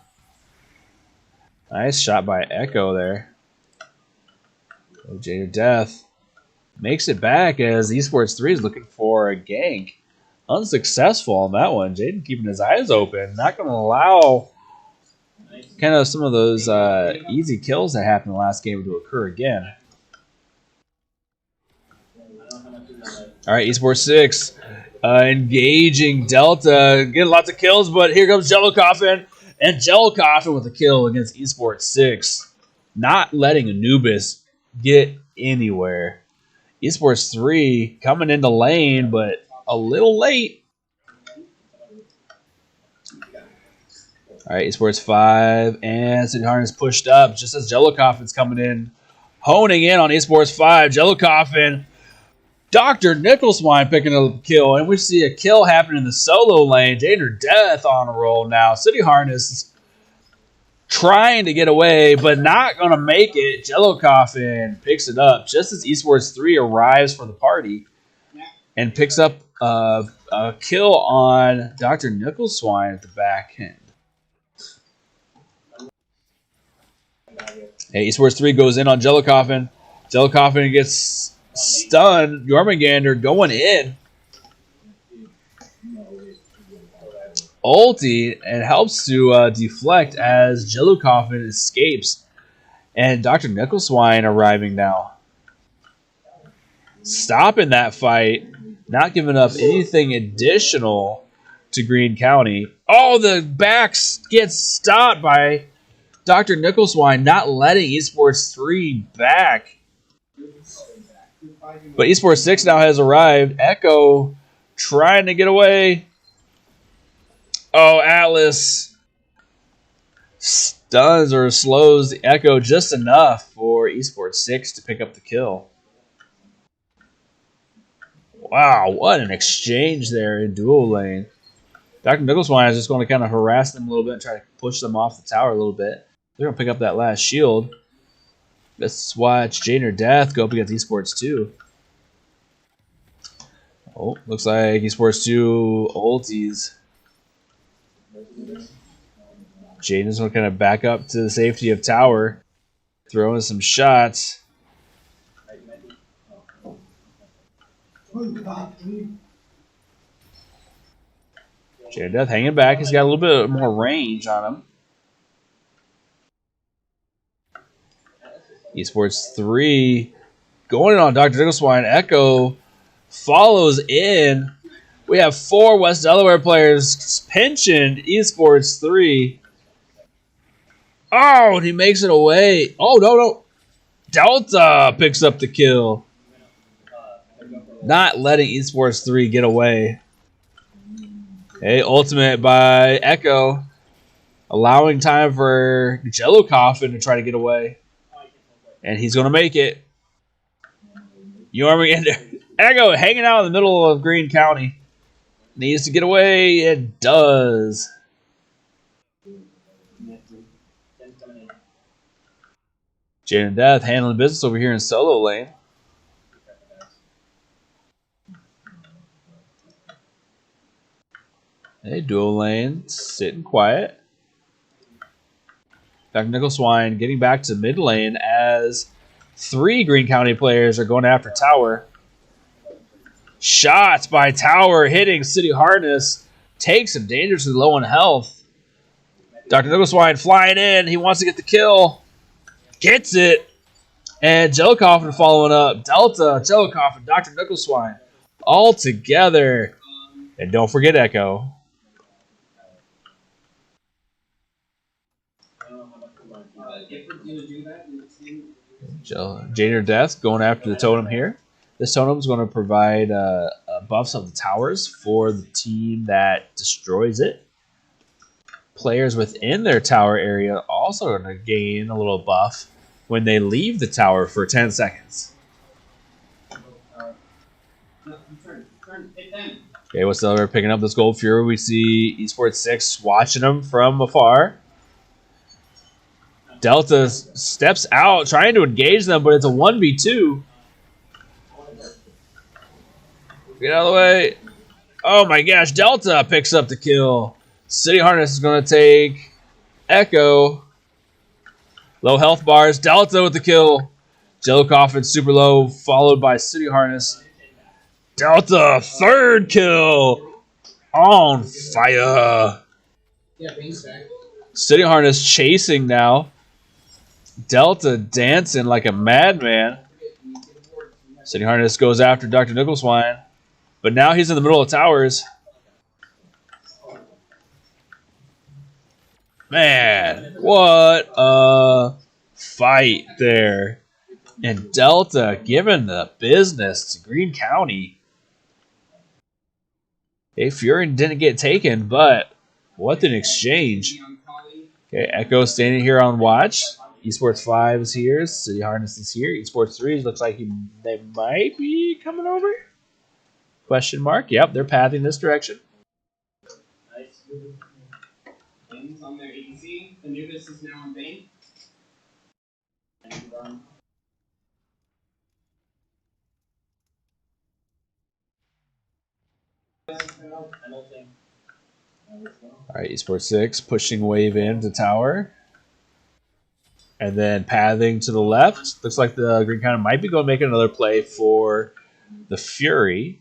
Nice shot by Echo there. Jader Death makes it back as Esports 3 is looking for a gank. Unsuccessful on that one. Jaden keeping his eyes open. Not going to allow kind of some of those easy kills that happened in the last game to occur again. All right, Esports 6 engaging Delta. Getting lots of kills, but here comes Jello Coffin. And Jello Coffin with a kill against Esports 6. Not letting Anubis get anywhere. Esports 3 coming into lane, but a little late. All right, Esports 5 and City Harness pushed up just as Jello Coffin's coming in. Honing in on Esports 5. Jello Coffin. Dr. Nickleswine picking up a kill, and we see a kill happen in the solo lane. Jader Death on a roll now. City Harness trying to get away, but not going to make it. Jello Coffin picks it up just as Esports 3 arrives for the party and picks up a kill on Dr. Nickleswine at the back end. Hey, Esports 3 goes in on Jello Coffin. Jello Coffin gets stunned. Jormungandr going in. Ulti and helps to deflect as Jello Coffin escapes. And Dr. Nickleswine arriving now. Stopping that fight. Not giving up anything additional to Greene County. Oh, the backs gets stopped by Dr. Nickleswine, not letting Esports 3 back. But Esports 6 now has arrived. Echo trying to get away. Oh, Atlas stuns or slows the Echo just enough for Esports 6 to pick up the kill. Wow, what an exchange there in dual lane. Dr. Nickleswine is just going to kind of harass them a little bit and try to push them off the tower a little bit. They're going to pick up that last shield. Let's watch Jader Death go up against Esports 2. Oh, looks like Esports 2 ulties. Jaden's going to kind of back up to the safety of tower. Throwing some shots. Jader Death hanging back. He's got a little bit more range on him. Esports 3 going on Dr. Nickleswine. Echo follows in. We have 4 West Delaware players pinching Esports 3. Oh, and he makes it away. Oh, no. Delta picks up the kill. Not letting Esports 3 get away. Okay, ultimate by Echo. Allowing time for Jello Coffin to try to get away. And he's going to make it. Jormungandr. Echo hanging out in the middle of Greene County. Needs to get away. It does. Jaden Death handling business over here in solo lane. Hey, dual lane. Sitting quiet. Dr. Nickleswine getting back to mid lane as 3 Greene County players are going after Tower. Shots by Tower hitting City Harness. Takes him dangerously low on health. Dr. Nickleswine flying in. He wants to get the kill. Gets it. And Jellicoffin following up. Delta, Jellicoffin, Dr. Nickleswine all together. And don't forget Echo. Jader Death going after the totem here. This totem is going to provide buffs on the towers for the team that destroys it. Players within their tower area also going to gain a little buff when they leave the tower for 10 seconds. Okay, what's the other picking up this Gold Fury? We see Esports 6 watching them from afar. Delta steps out, trying to engage them, but it's a 1v2. Get out of the way. Oh my gosh, Delta picks up the kill. City Harness is going to take Echo. Low health bars. Delta with the kill. Jellicoffin super low, followed by City Harness. Delta, 3rd kill. On fire. City Harness chasing now. Delta dancing like a madman. City Harness goes after Dr. Nickleswine. But now he's in the middle of towers. Man, what a fight there. And Delta giving the business to Greene County. Hey, Fury didn't get taken, but what an exchange. Okay, Echo standing here on watch. Esports 5 is here. City Harness is here. Esports 3 looks like they might be coming over. Question mark. Yep, they're pathing this direction. Nice. Things on there. You can see the Anubis is now in Bane. Alright, Esports 6 pushing wave into tower. And then pathing to the left. Looks like the Greene County might be going to make another play for the Fury.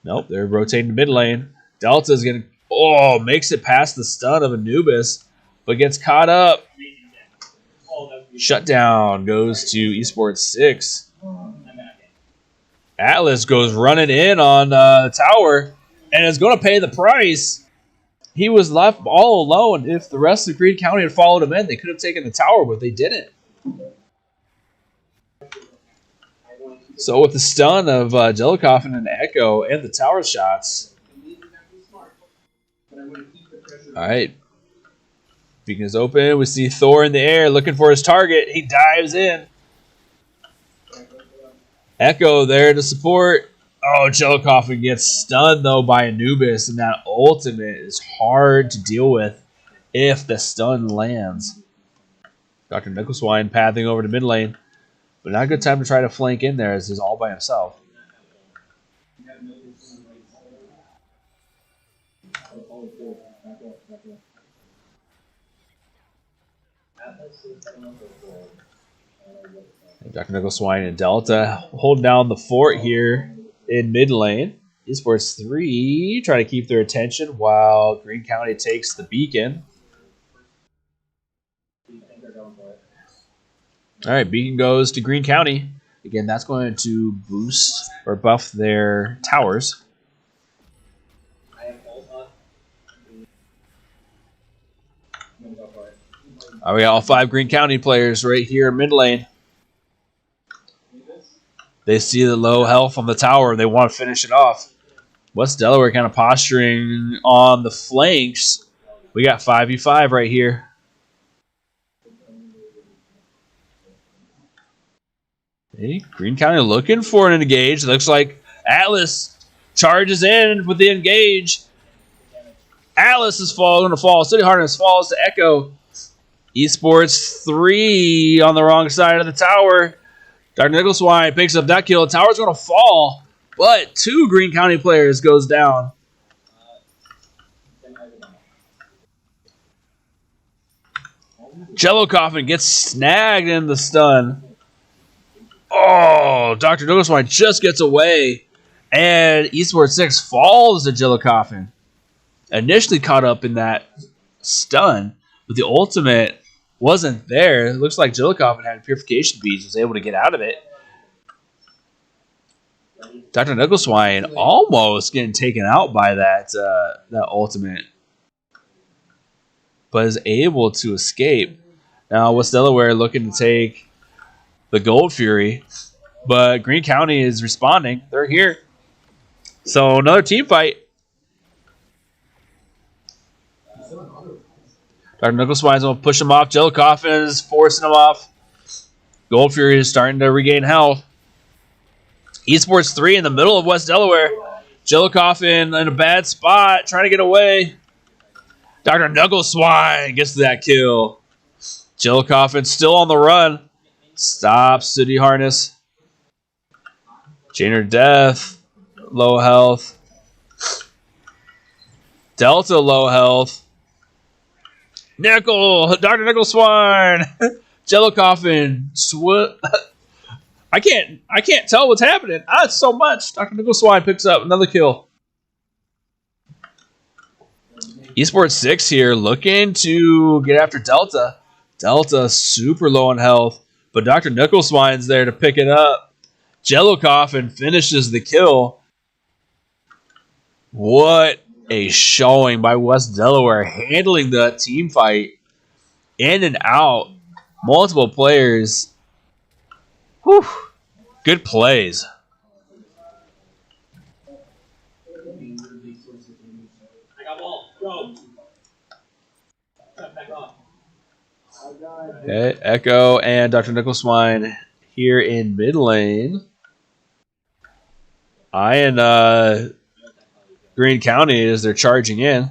Nope, they're rotating to mid lane. Delta's going to... makes it past the stun of Anubis, but gets caught up. Shutdown goes to Esports 6. Atlas goes running in on the tower and is going to pay the price. He was left all alone. If the rest of Greene County had followed him in, they could have taken the tower, but they didn't. So with the stun of Jellicoffin and Echo and the tower shots. Alright. Beacon is open. We see Thor in the air looking for his target. He dives in. Echo there to support. Oh, Jellicoffin gets stunned, though, by Anubis, and that ultimate is hard to deal with if the stun lands. Dr. Nickleswine pathing over to mid lane, but not a good time to try to flank in there as he's all by himself. And Dr. Nickleswine and Delta holding down the fort here in mid lane. Esports 3 try to keep their attention while Greene County takes the beacon. All right, beacon goes to Greene County. Again, that's going to boost or buff their towers. We got all 5 Greene County players right here in mid lane. They see the low health on the tower. They want to finish it off. West Delaware kind of posturing on the flanks. We got 5v5 right here. Hey, Greene County looking for an engage. Looks like Atlas charges in with the engage. Atlas is going to fall. City Harness falls to Echo. Esports 3 on the wrong side of the tower. Dr. Nickleswine picks up that kill. The tower's going to fall, but 2 Greene County players goes down. Jellicoffin gets snagged in the stun. Oh, Dr. Nobleswine just gets away. And Esports 6 falls to Jillicoffin. Initially caught up in that stun, but the ultimate wasn't there. It looks like Jillicoffin had purification beads, was able to get out of it. Dr. Nickleswine almost getting taken out by that ultimate, but is able to escape. Now, West Delaware looking to take the Gold Fury, but Greene County is responding. They're here. So another team fight. Dr. Nickleswine's going to push him off. Jillicoffin is forcing him off. Gold Fury is starting to regain health. Esports 3 in the middle of West Delaware. Jillicoffin in a bad spot, trying to get away. Dr. Nickleswine gets that kill. Jillicoffin still on the run. Stops City Harness. Janer Death, low health. Delta, low health. Dr. Nickleswine, Jillicoffin, I can't tell what's happening. It's so much. Dr. Nickleswine picks up another kill. Esports 6 here looking to get after Delta. Delta super low on health, but Dr. Nickleswine's there to pick it up. Jillicoffin finishes the kill. What a showing by West Delaware, handling the team fight in and out. Multiple players. Whew. Good plays. I got ball. Go. Back off. Okay, Echo and Dr. Nickleswine here in mid lane. Eyeing Greene County as they're charging in.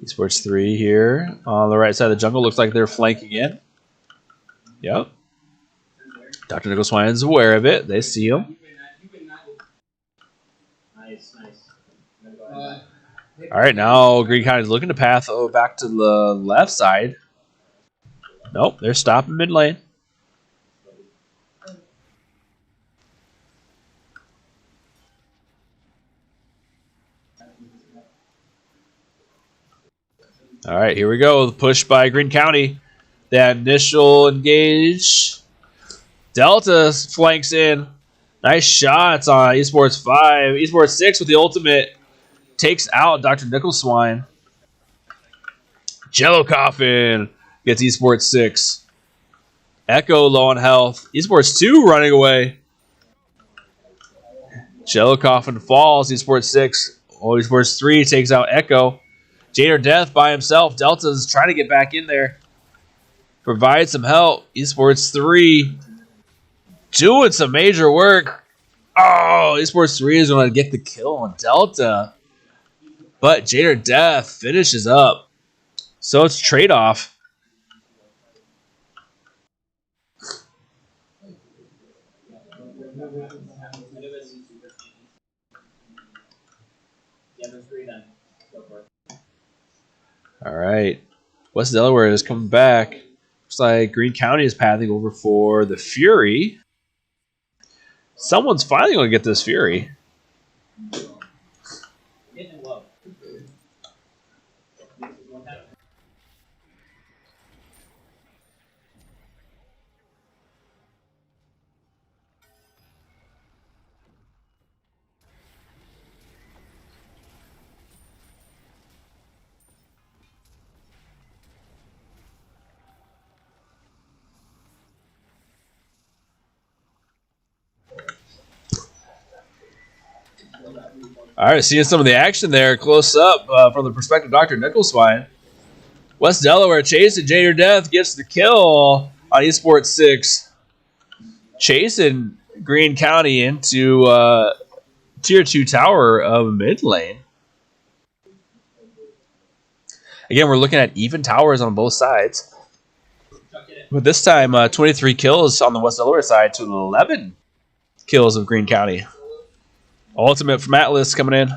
Esports 3 here on the right side of the jungle. Looks like they're flanking in. Yep. Dr. Nickleswine is aware of it. They see him. Nice. All right, now Greene County is looking to path back to the left side. Nope, they're stopping mid lane. All right, here we go. The push by Greene County. That initial engage. Delta flanks in. Nice shots on Esports 5. Esports 6 with the ultimate. Takes out Dr. Nickleswine. Jillicoffin gets Esports 6. Echo low on health. Esports 2 running away. Jillicoffin falls. Esports 6. Oh, Esports 3 takes out Echo. Jader Death by himself. Delta's trying to get back in there. Provide some help. Esports 3 doing some major work. Oh, Esports 3 is going to get the kill on Delta. But Jader Death finishes up. So it's trade-off. All right. West Delaware is coming back. Looks like Greene County is pathing over for the Fury. Someone's finally going to get this Fury. All right, seeing some of the action there close up from the perspective of Dr. Nickleswine. West Delaware chasing Jader Death gets the kill on Esports 6. Chasing Greene County into Tier 2 tower of mid lane. Again, we're looking at even towers on both sides. But this time, 23 kills on the West Delaware side to 11 kills of Greene County. Ultimate from Atlas coming in.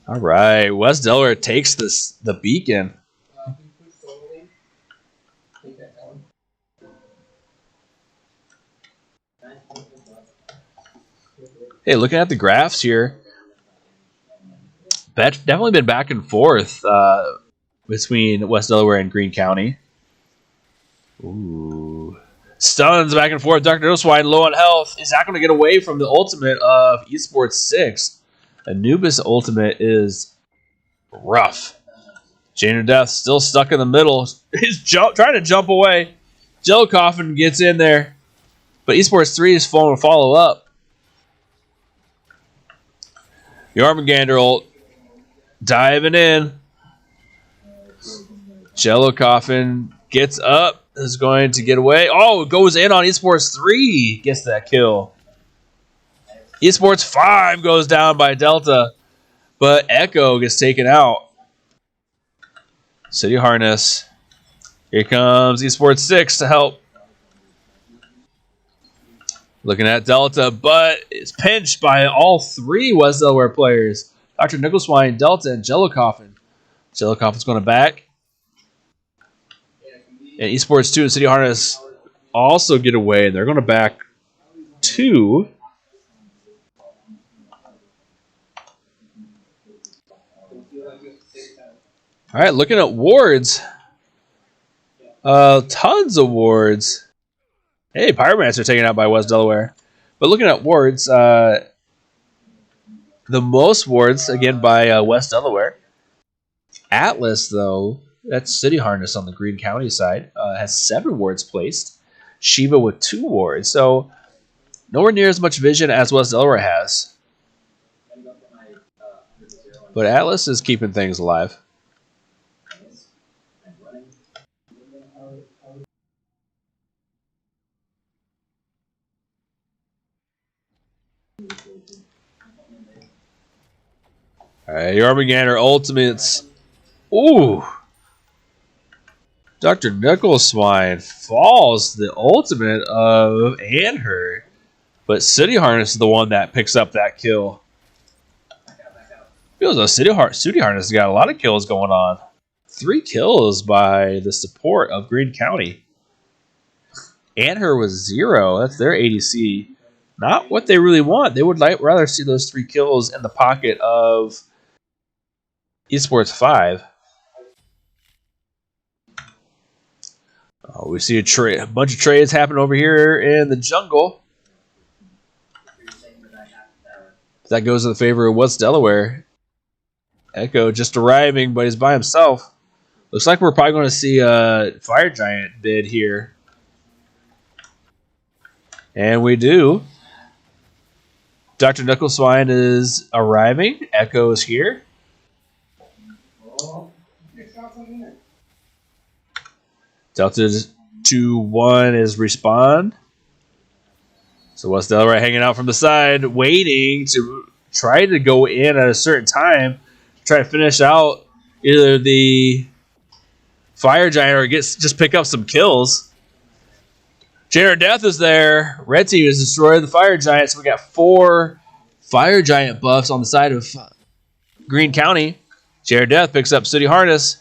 All right, West Delaware takes the beacon. Hey, looking at the graphs here, definitely been back and forth between West Delaware and Greene County. Ooh. Stuns back and forth. Dr. Noswine low on health. Is that going to get away from the ultimate of Esports 6? Anubis ultimate is rough. Jane Death still stuck in the middle. He's trying to jump away. Jello Coffin gets in there. But Esports 3 is falling to follow up. The Armageddon ult diving in. Jello Coffin gets up. Is going to get away. Oh, it goes in on Esports 3. Gets that kill. Esports 5 goes down by Delta. But Echo gets taken out. City Harness. Here comes Esports 6 to help. Looking at Delta, but it's pinched by all three West Delaware players. Dr. Nicholswine, Delta, and Jello Coffin. Jello Coffin's going to back. And Esports 2 and City Harness also get away, and they're going to back 2. All right, looking at wards. Tons of wards. Hey, Pyromancer taken out by West Delaware. But looking at wards, the most wards, again, by West Delaware. Atlas, though, that's City Harness on the Greene County side, has 7 wards placed. Shiva with 2 wards. So, nowhere near as much vision as West Delaware has. But Atlas is keeping things alive. All right, your Armageddon Ultimates. Ooh. Dr. Nicholswine falls the ultimate of Anher. But City Harness is the one that picks up that kill. Feels like City Harness has got a lot of kills going on. 3 kills by the support of Greene County. Anher was 0. That's their ADC. Not what they really want. They would rather see those 3 kills in the pocket of Esports 5. Oh, we see a bunch of trades happen over here in the jungle. That goes in the favor of West Delaware. Echo just arriving, but he's by himself. Looks like we're probably going to see a Fire Giant bid here. And we do. Dr. Nicholswine is arriving. Echo is here. Delta 2-1 is respawn. So West Delaware hanging out from the side, waiting to try to go in at a certain time, try to finish out either the Fire Giant or just pick up some kills. Jared Death is there. Red Team has destroyed the Fire Giant, so we got 4 Fire Giant buffs on the side of Greene County. Jared Death picks up City Harness.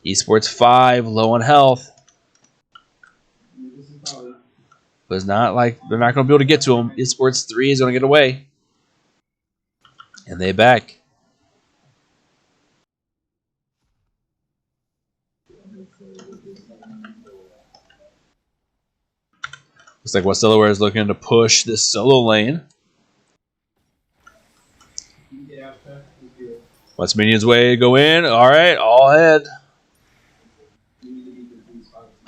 Esports 5, low on health. But it's not like they're not going to be able to get to him. Esports 3 is going to get away. And they back. Looks like West Delaware is looking to push this solo lane. West Minion's way to go in. All right, all ahead.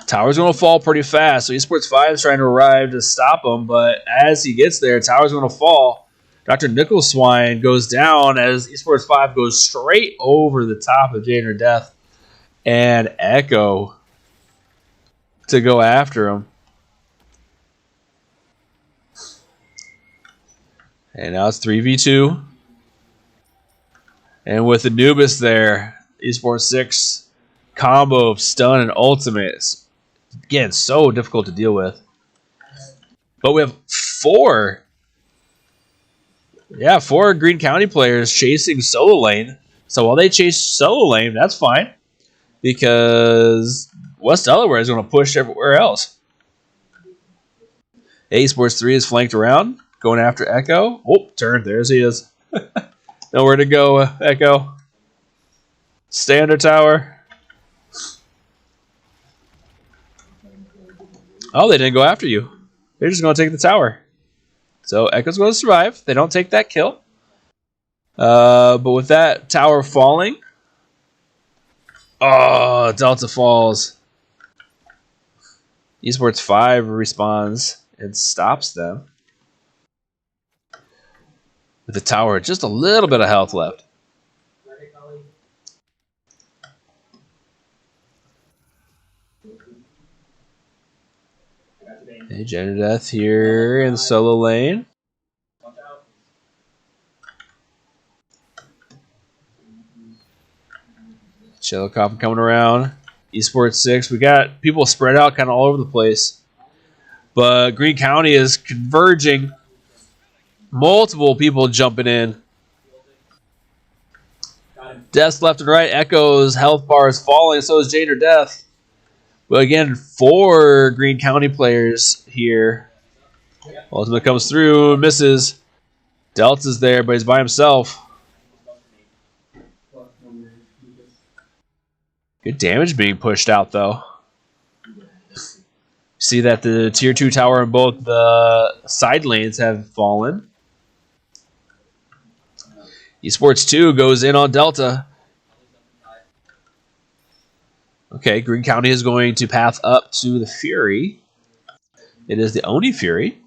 Tower's going to fall pretty fast, so Esports 5 is trying to arrive to stop him, but as he gets there, Tower's going to fall. Dr. Nicholswine goes down as Esports 5 goes straight over the top of Janer Death and Echo to go after him. And now it's 3v2. And with Anubis there, Esports 6 combo of stun and ultimate. Again, so difficult to deal with. But we have 4. Yeah, 4 Greene County players chasing solo lane. So while they chase solo lane, that's fine. Because West Delaware is going to push everywhere else. A Sports 3 is flanked around. Going after Echo. Oh, turn. There he is. Nowhere to go, Echo. Stay under tower. Oh, they didn't go after you. They're just going to take the tower. So Echo's going to survive. They don't take that kill. But with that tower falling. Oh, Delta falls. Esports 5 responds and stops them. With the tower just a little bit of health left. Hey, Jenner Death here in solo lane. Chillicothe coming around. Esports 6. We got people spread out kind of all over the place. But Greene County is converging. Multiple people jumping in. Deaths left and right. Echo's health bar is falling. So is Jader Death. But again, 4 Greene County players here. Ultimate comes through, misses. Delta's there, but he's by himself. Good damage being pushed out, though. See that the Tier 2 tower in both the side lanes have fallen. Esports 2 goes in on Delta. Okay, Greene County is going to path up to the Fury. It is the Oni Fury.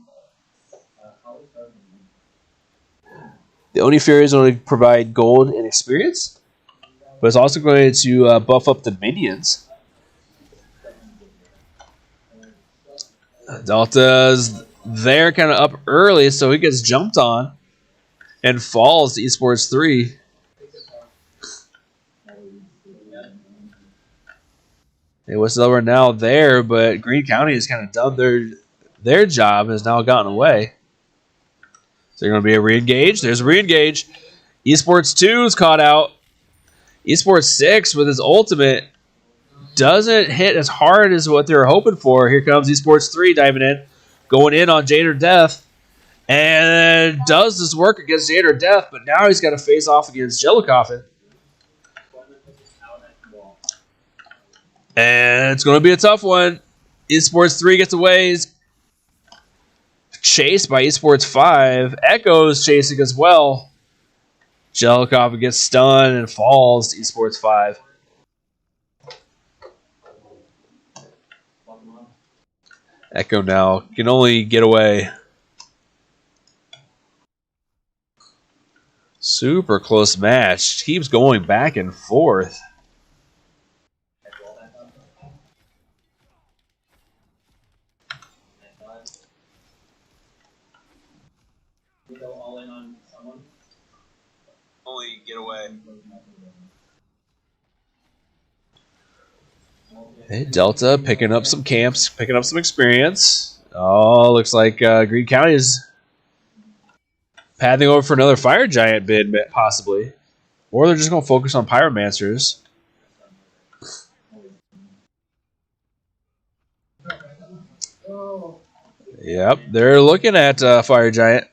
The Oni Fury is going to provide gold and experience, but it's also going to buff up the minions. Delta's there kind of up early, so he gets jumped on and falls to Esports 3. Hey, West Delaware now there, but Greene County has kind of done their job and has now gotten away. So they're going to be a re-engage. There's a re-engage. Esports 2 is caught out. Esports 6 with his ultimate doesn't hit as hard as what they were hoping for. Here comes Esports 3 diving in. Going in on Jader Death. And does this work against Jader Death, but now he's got to face off against Chillicothe. And it's going to be a tough one. Esports 3 gets away. He's chased by Esports 5. Echo's chasing as well. Chillicothe gets stunned and falls to Esports 5. Echo now can only get away. Super close match. Keeps going back and forth. Only get away. Hey, Delta picking up some camps, picking up some experience. Oh, looks like Greene County is pathing over for another Fire Giant bid, possibly. Or they're just going to focus on Pyromancers. Yep, they're looking at Fire Giant.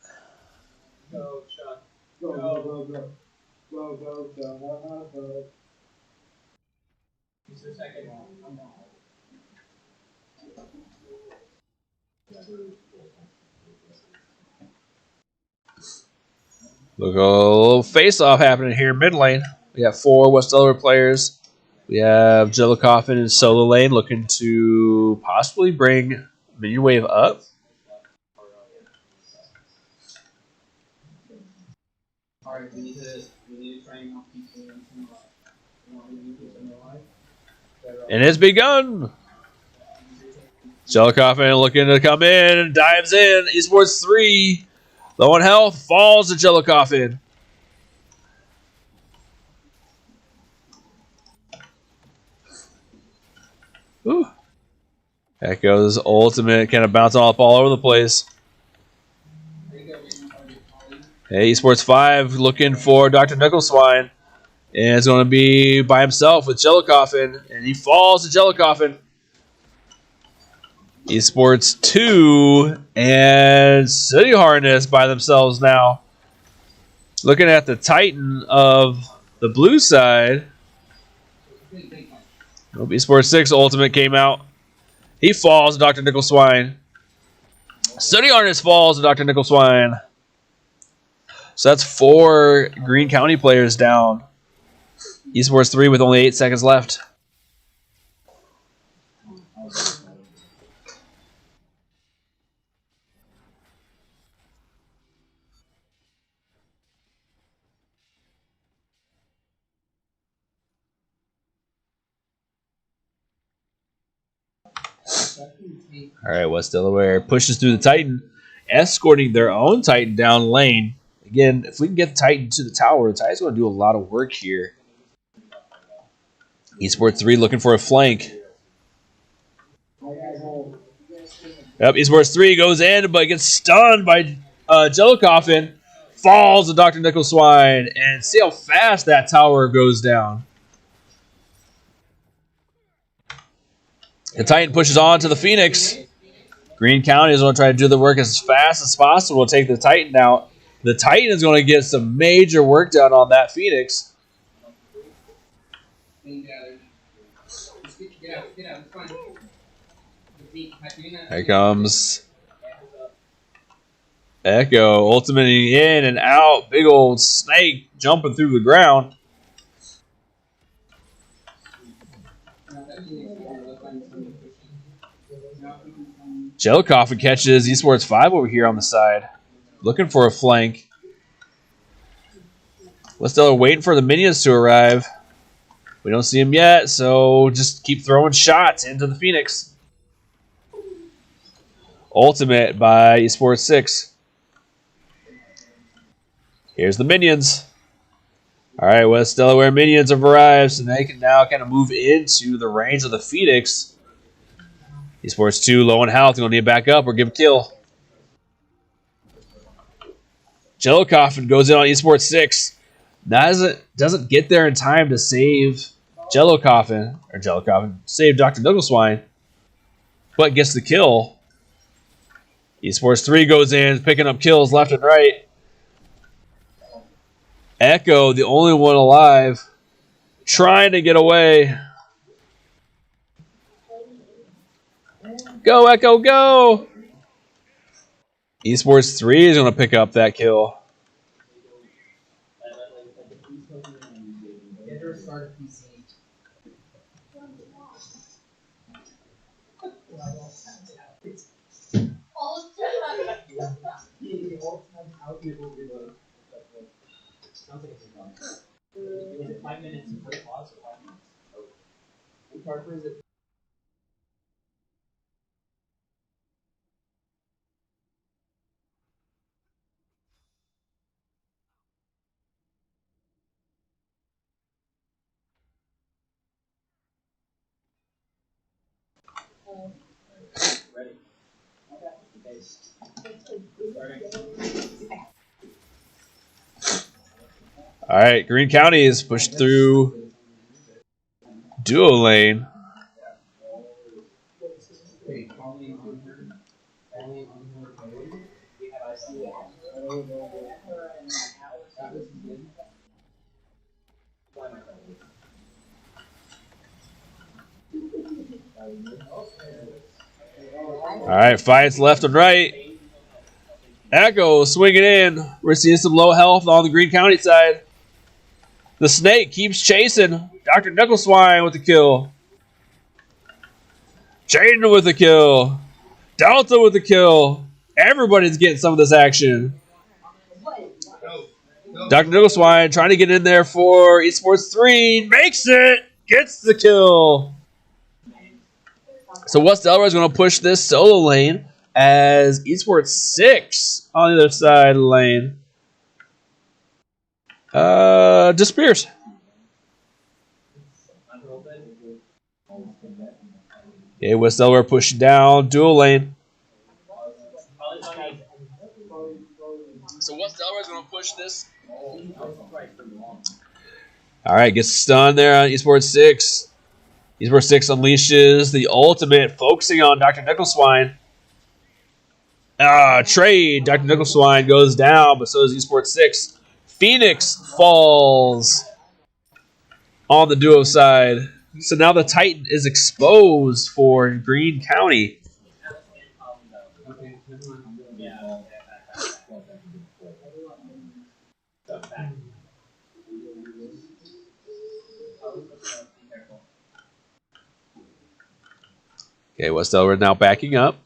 Look, a little face-off happening here mid lane. We have 4 West Delaware players. We have Chillicothe in solo lane looking to possibly bring minion wave up. And it's begun. Chillicothe looking to come in and dives in. Esports 3. Low on health, falls to Chillicothe. Ooh. Echo's ultimate kind of bouncing off all over the place. Hey, Esports 5 looking for Dr. Nickleswine. And it's going to be by himself with Jello Coffin. And he falls to Jello Coffin. Esports 2 and City Harness by themselves now. Looking at the Titan of the blue side. Nope, Esports 6 Ultimate came out. He falls to Dr. Nickleswine. City Harness falls to Dr. Nickleswine. So that's 4 Greene County players down. Esports 3 with only 8 seconds left. All right, West Delaware pushes through the Titan, escorting their own Titan down lane. Again, if we can get the Titan to the tower, the Titan's going to do a lot of work here. Esports 3 looking for a flank. Yep, Esports 3 goes in, but gets stunned by Jello Coffin. Falls to Dr. Nickleswine, and see how fast that tower goes down. The Titan pushes on to the Phoenix. Greene County is going to try to do the work as fast as possible to take the Titan out. The Titan is going to get some major work done on that Phoenix. Here comes Echo, ultimating in and out. Big old snake jumping through the ground. Jello Coffin catches Esports 5 over here on the side. Looking for a flank. Let's still waiting for the minions to arrive. We don't see them yet, so just keep throwing shots into the Phoenix. Ultimate by Esports 6. Here's the minions. All right, West Delaware minions have arrived, so they can now kind of move into the range of the Phoenix. Esports 2 low on health. Going to need to back up or give a kill. Jello Coffin goes in on Esports 6. Doesn't get there in time to save Jello Coffin. Save Dr. Nickleswine. But gets the kill. Esports 3 goes in, picking up kills left and right. Echo, the only one alive, trying to get away. Go, Echo, go! Esports 3 is going to pick up that kill. All right, Greene County is pushed through duo lane. All right, fights left and right. Echo swinging in. We're seeing some low health on the Greene County side. The snake keeps chasing. Dr. Nickleswine with the kill. Jaden with the kill. Delta with the kill. Everybody's getting some of this action. Dr. Nickleswine trying to get in there for Esports 3. Makes it. Gets the kill. So West Delaware is going to push this solo lane as Esports 6 on the other side of the lane disappears. Okay, West Delaware pushing down dual lane. So West Delaware's going to push this. All right, gets stunned there on Esports 6. Esports 6 unleashes the ultimate, focusing on Dr. Nickleswine. Trade. Dr. Nickleswine goes down, but so does Esports 6. Phoenix falls on the duo side. So now the Titan is exposed for Greene County. Okay, West Delaware now backing up.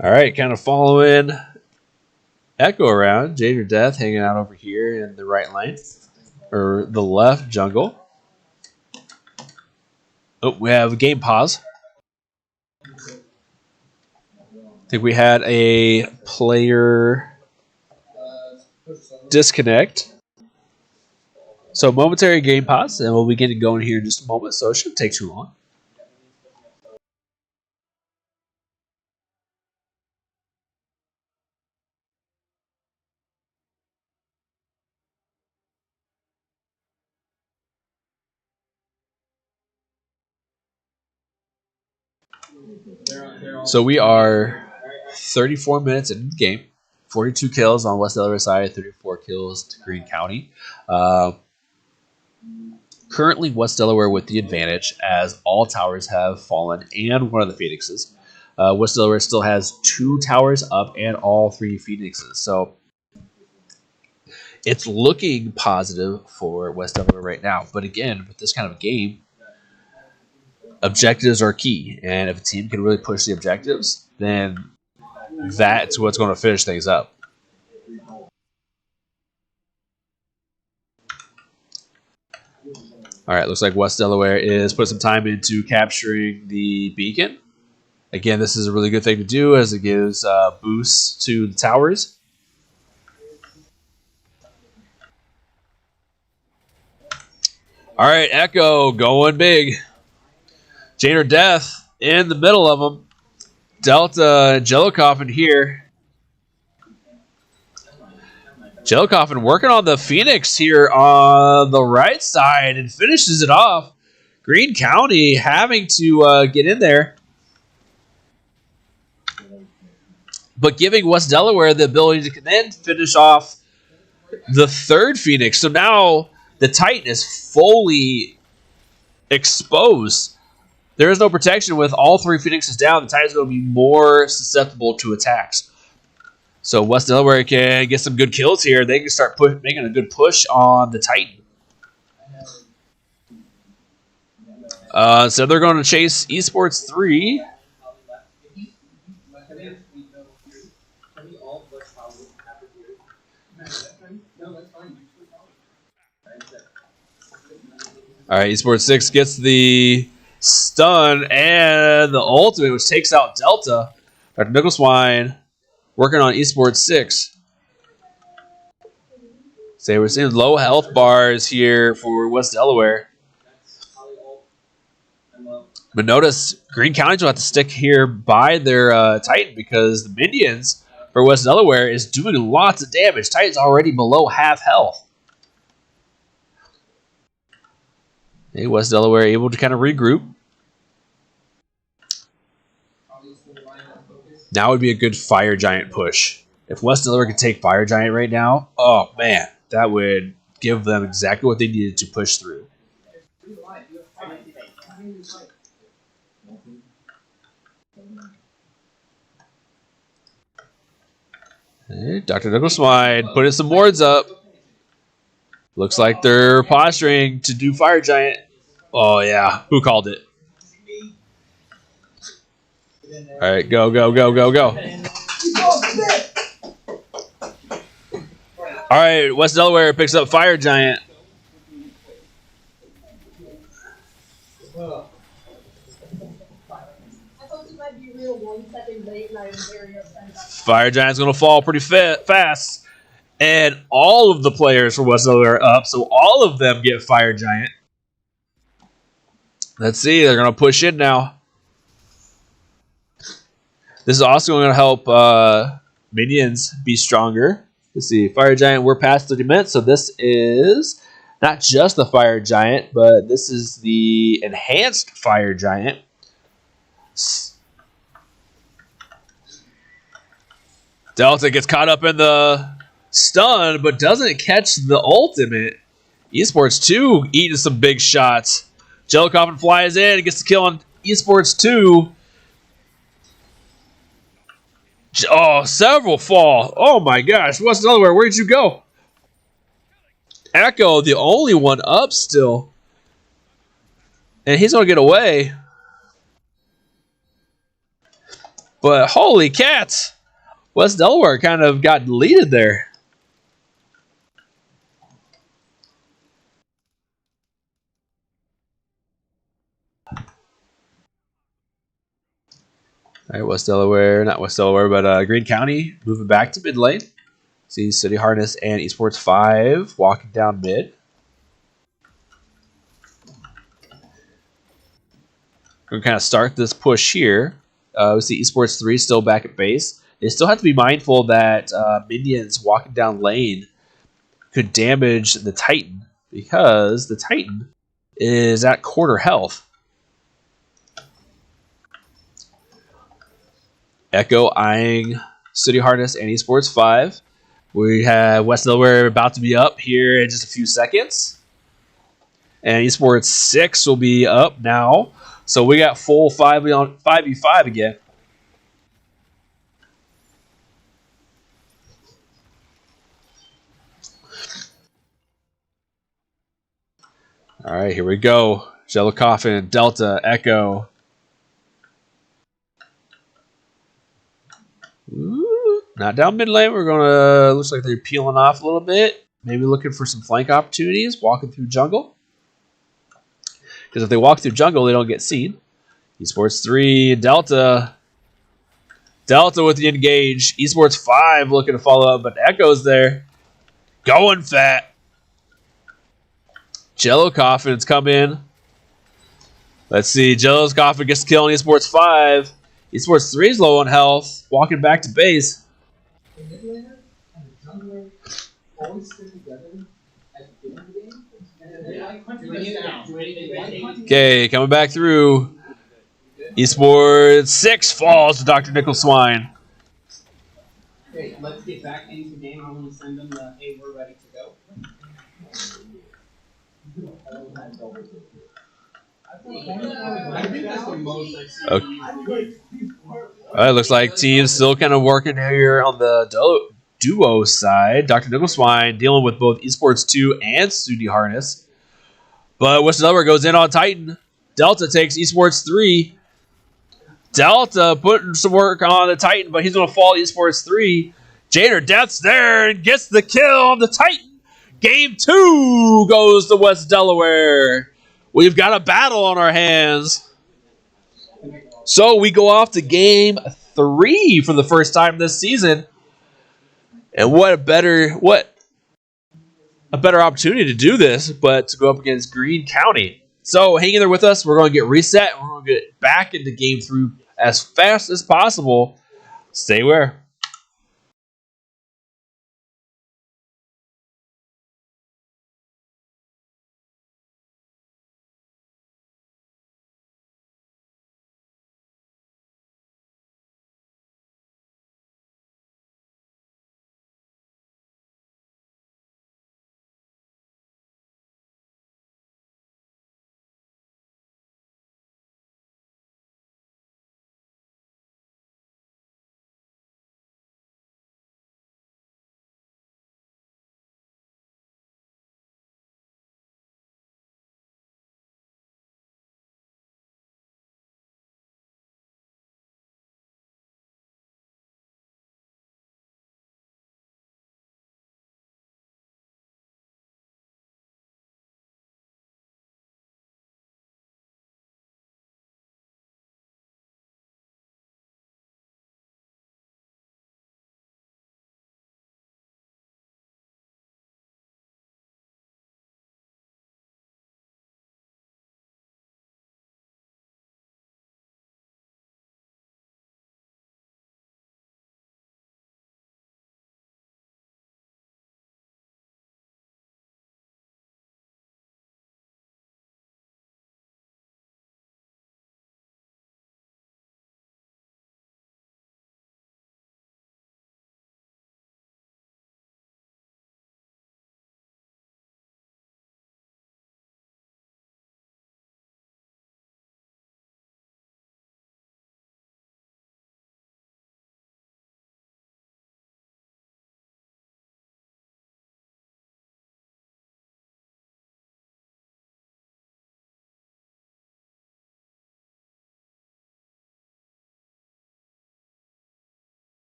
All right, kind of following Echo around. Jade or Death hanging out over here in the right lane, or the left jungle. Oh, we have a game pause. I think we had a player disconnect. So momentary game pause, and we'll be getting going here in just a moment, so it shouldn't take too long. So we are 34 minutes into the game. 42 kills on West Delaware side, 34 kills to Greene County. Currently, West Delaware with the advantage as all towers have fallen and one of the Phoenixes. West Delaware still has 2 towers up and all 3 Phoenixes. So it's looking positive for West Delaware right now. But again, with this kind of a game, objectives are key. And if a team can really push the objectives, then that's what's going to finish things up. All right, looks like West Delaware is putting some time into capturing the beacon. Again, this is a really good thing to do as it gives boosts to the towers. All right, Echo going big. Jane or Death in the middle of them. Delta and Jello Coffin here. Jello Coffin working on the Phoenix here on the right side and finishes it off. Greene County having to get in there, but giving West Delaware the ability to then finish off the third Phoenix. So now the Titan is fully exposed. There is no protection with all 3 Phoenixes down. The Titan's going to be more susceptible to attacks. So West Delaware can get some good kills here. They can start making a good push on the Titan. So they're going to chase Esports 3. All right, Esports 6 gets the stun and the ultimate, which takes out Delta. Dr. Nickleswine working on Esports 6. So we're seeing low health bars here for West Delaware. But notice Greene County will have to stick here by their Titan because the minions for West Delaware is doing lots of damage. Titan's already below half health. Hey, West Delaware able to kind of regroup. Now would be a good Fire Giant push. If West Delaware could take Fire Giant right now, oh man, that would give them exactly what they needed to push through. Hey, Dr. Nicholas Swine putting some wards up. Looks like they're posturing to do Fire Giant. Oh, yeah. Who called it? All right, go, go, go, go, go. All right, West Delaware picks up Fire Giant. Fire Giant's going to fall pretty fast. And all of the players for West Delaware are up, so all of them get Fire Giant. Let's see, they're going to push in now. This is also going to help minions be stronger. Let's see, Fire Giant, we're past 30 minutes, so this is not just the Fire Giant, but this is the enhanced Fire Giant. Delta gets caught up in the stun, but doesn't catch the ultimate. Esports 2 eating some big shots. Jello Coffin flies in and gets the kill on Esports 2. Oh, several fall. Oh my gosh. What's Delaware? Where'd you go? Echo, the only one up still. And he's going to get away. But holy cats. West Delaware kind of got deleted there. All right, West Delaware, not West Delaware, but Greene County moving back to mid lane. See City Harness and Esports 5 walking down mid. We're going to kind of start this push here. We see Esports 3 still back at base. They still have to be mindful that minions walking down lane could damage the Titan because the Titan is at quarter health. Echo eyeing City Harness and Esports 5. We have West Delaware about to be up here in just a few seconds. And Esports 6 will be up now. So we got full 5v5 again. All right, here we go. Jello Coffin, Delta, Echo. Ooh, not down mid lane. We're gonna. Looks like they're peeling off a little bit. Maybe looking for some flank opportunities. Walking through jungle. Because if they walk through jungle, they don't get seen. Esports 3, Delta. Delta with the engage. Esports 5 looking to follow up, but Echo's there. Going fat. Jello Coffin's come in. Let's see. Jello's Coffin gets the kill on Esports 5. Esports 3 is low on health. Walking back to base. Okay, coming back through. Esports 6 falls to Dr. Nickel Swine. Okay, let's get back into the game. I want to send them the, hey, we're ready to go. I think that's the most I've seen. Okay. It looks like team's still kind of working here on the duo side. Dr. Nickel Swine dealing with both Esports 2 and Sudi Harness. But West Delaware goes in on Titan. Delta takes Esports 3. Delta putting some work on the Titan, but he's going to fall Esports 3. Jader Death's there and gets the kill on the Titan. Game 2 goes to West Delaware. We've got a battle on our hands. So we go off to game 3 for the first time this season. And what a better opportunity to do this, but to go up against Greene County. So hang in there with us. We're going to get reset. We're going to get back into game 3 as fast as possible. Stay where?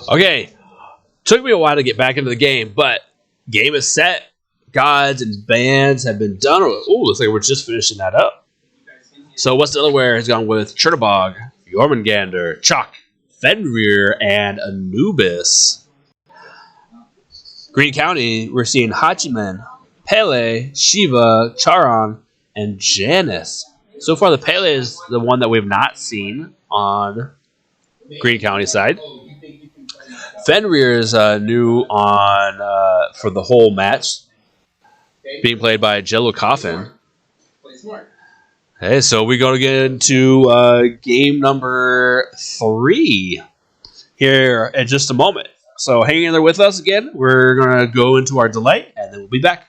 Okay, took me a while to get back into the game, but game is set. Gods and bands have been done. Oh, looks like we're just finishing that up. So West Delaware has gone with Chernobog, Jormungandr, Chalk, Fenrir, and Anubis. Greene County, we're seeing Hachiman, Pele, Shiva, Charon, and Janus. So far, the Pele is the one that we've not seen on Greene County side. Fenrir is new on for the whole match, being played by Jello Coffin. Hey, so we go to get into game number 3 here in just a moment. So hang in there with us again. We're going to go into our delay, and then we'll be back.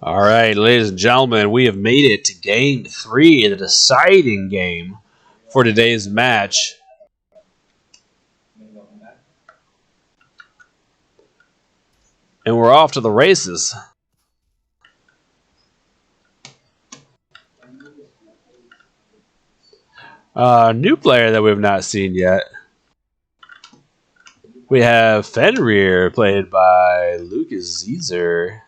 All right, ladies and gentlemen, we have made it to Game 3, the deciding game for today's match. And we're off to the races. New player that we have not seen yet. We have Fenrir, played by Lucas Zezer.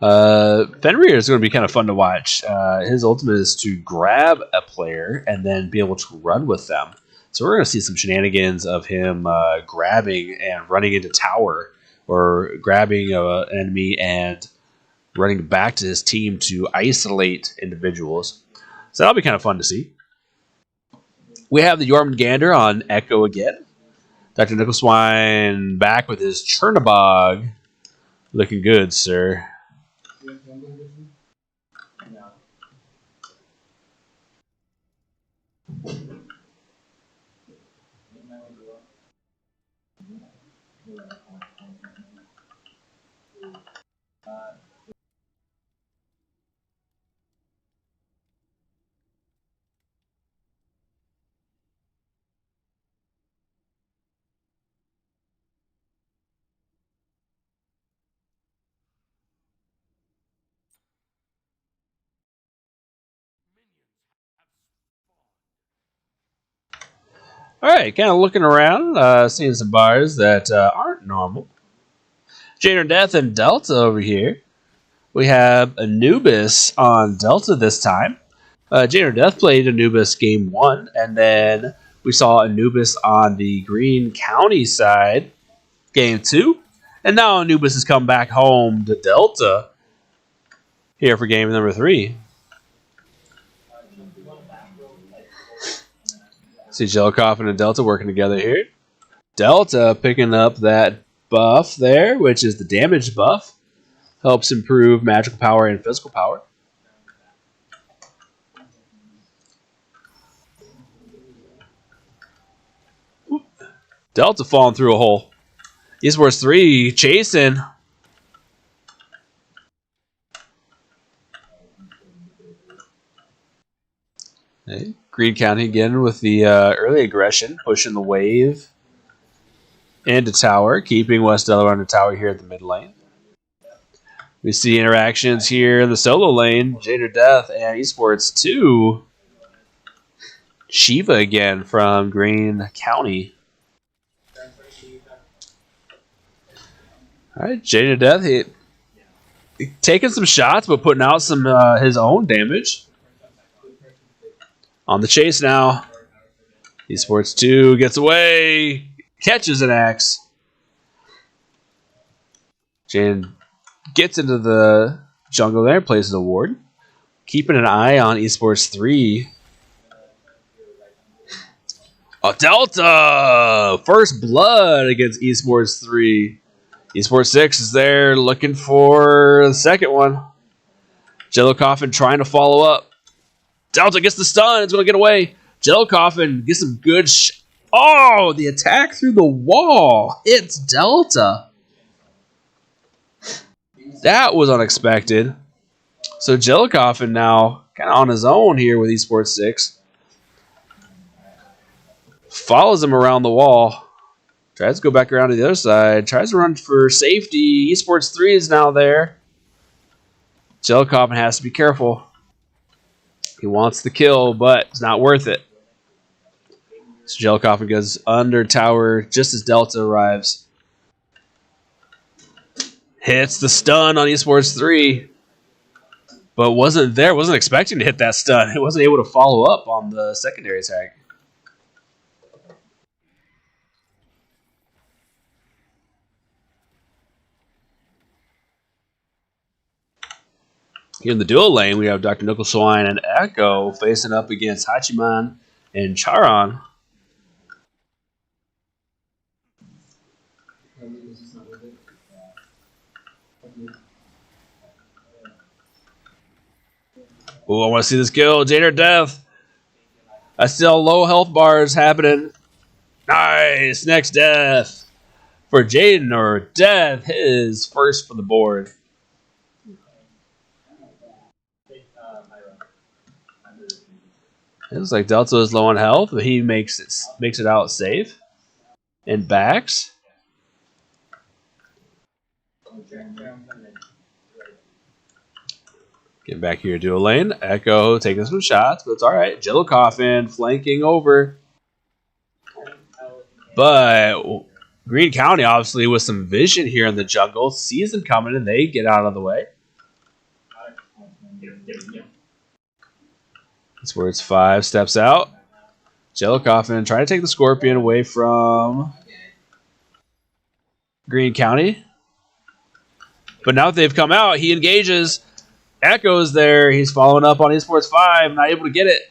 Fenrir is going to be kind of fun to watch. His ultimate is to grab a player and then be able to run with them. So we're going to see some shenanigans of him grabbing and running into tower, or grabbing an enemy and running back to his team to isolate individuals. So that'll be kind of fun to see. We have the Jormungandr on Echo again. Dr. Nicholswine back with his Chernabog. Looking good, sir. All right, kind of looking around, seeing some bars that aren't normal. Jader Death and Delta over here. We have Anubis on Delta this time. Jader Death played Anubis game 1, and then we saw Anubis on the Greene County side game 2. And now Anubis has come back home to Delta here for game number 3. See Jellicoffer and Delta working together here. Delta picking up that buff there, which is the damage buff. Helps improve magical power and physical power. Delta falling through a hole. Esports 3 chasing. Okay. Greene County again with the early aggression, pushing the wave into tower, keeping West Delaware under tower here at the mid lane. We see interactions here in the solo lane. Jader Death and Esports 2. Shiva again from Greene County. All right, Jader Death, he taking some shots, but putting out some his own damage. On the chase now. Esports 2 gets away. Catches an axe. Jaden gets into the jungle there. Places a ward. Keeping an eye on Esports 3. Oh, Delta! First blood against Esports 3. Esports 6 is there looking for the second one. Jellicoffer trying to follow up. Delta gets the stun. It's going to get away. Jellicoffer gets some good oh, the attack through the wall. It's Delta. That was unexpected. So Jellicoffer now kind of on his own here with Esports 6. Follows him around the wall. Tries to go back around to the other side. Tries to run for safety. Esports 3 is now there. Jellicoffer has to be careful. He wants the kill, but it's not worth it. So Jellicoffer goes under tower just as Delta arrives. Hits the stun on Esports 3. But wasn't expecting to hit that stun. It wasn't able to follow up on the secondary attack. Here in the dual lane, we have Dr. Nicholswine and Echo facing up against Hachiman and Charon. Oh, I want to see this kill. Jader Death. I still low health bars happening. Nice. Next death. for Jaden or Death, his first for the board. It looks like Delta is low on health, but he makes it out safe and backs. Getting back here to a lane. Echo taking some shots, but it's all right. Jello Coffin flanking over. But Greene County, obviously, with some vision here in the jungle, sees them coming, and they get out of the way. That's where it's 5 steps out. Jello Coffin trying to take the Scorpion away from Greene County. But now that they've come out, he engages. Echo's there. He's following up on Esports 5, not able to get it.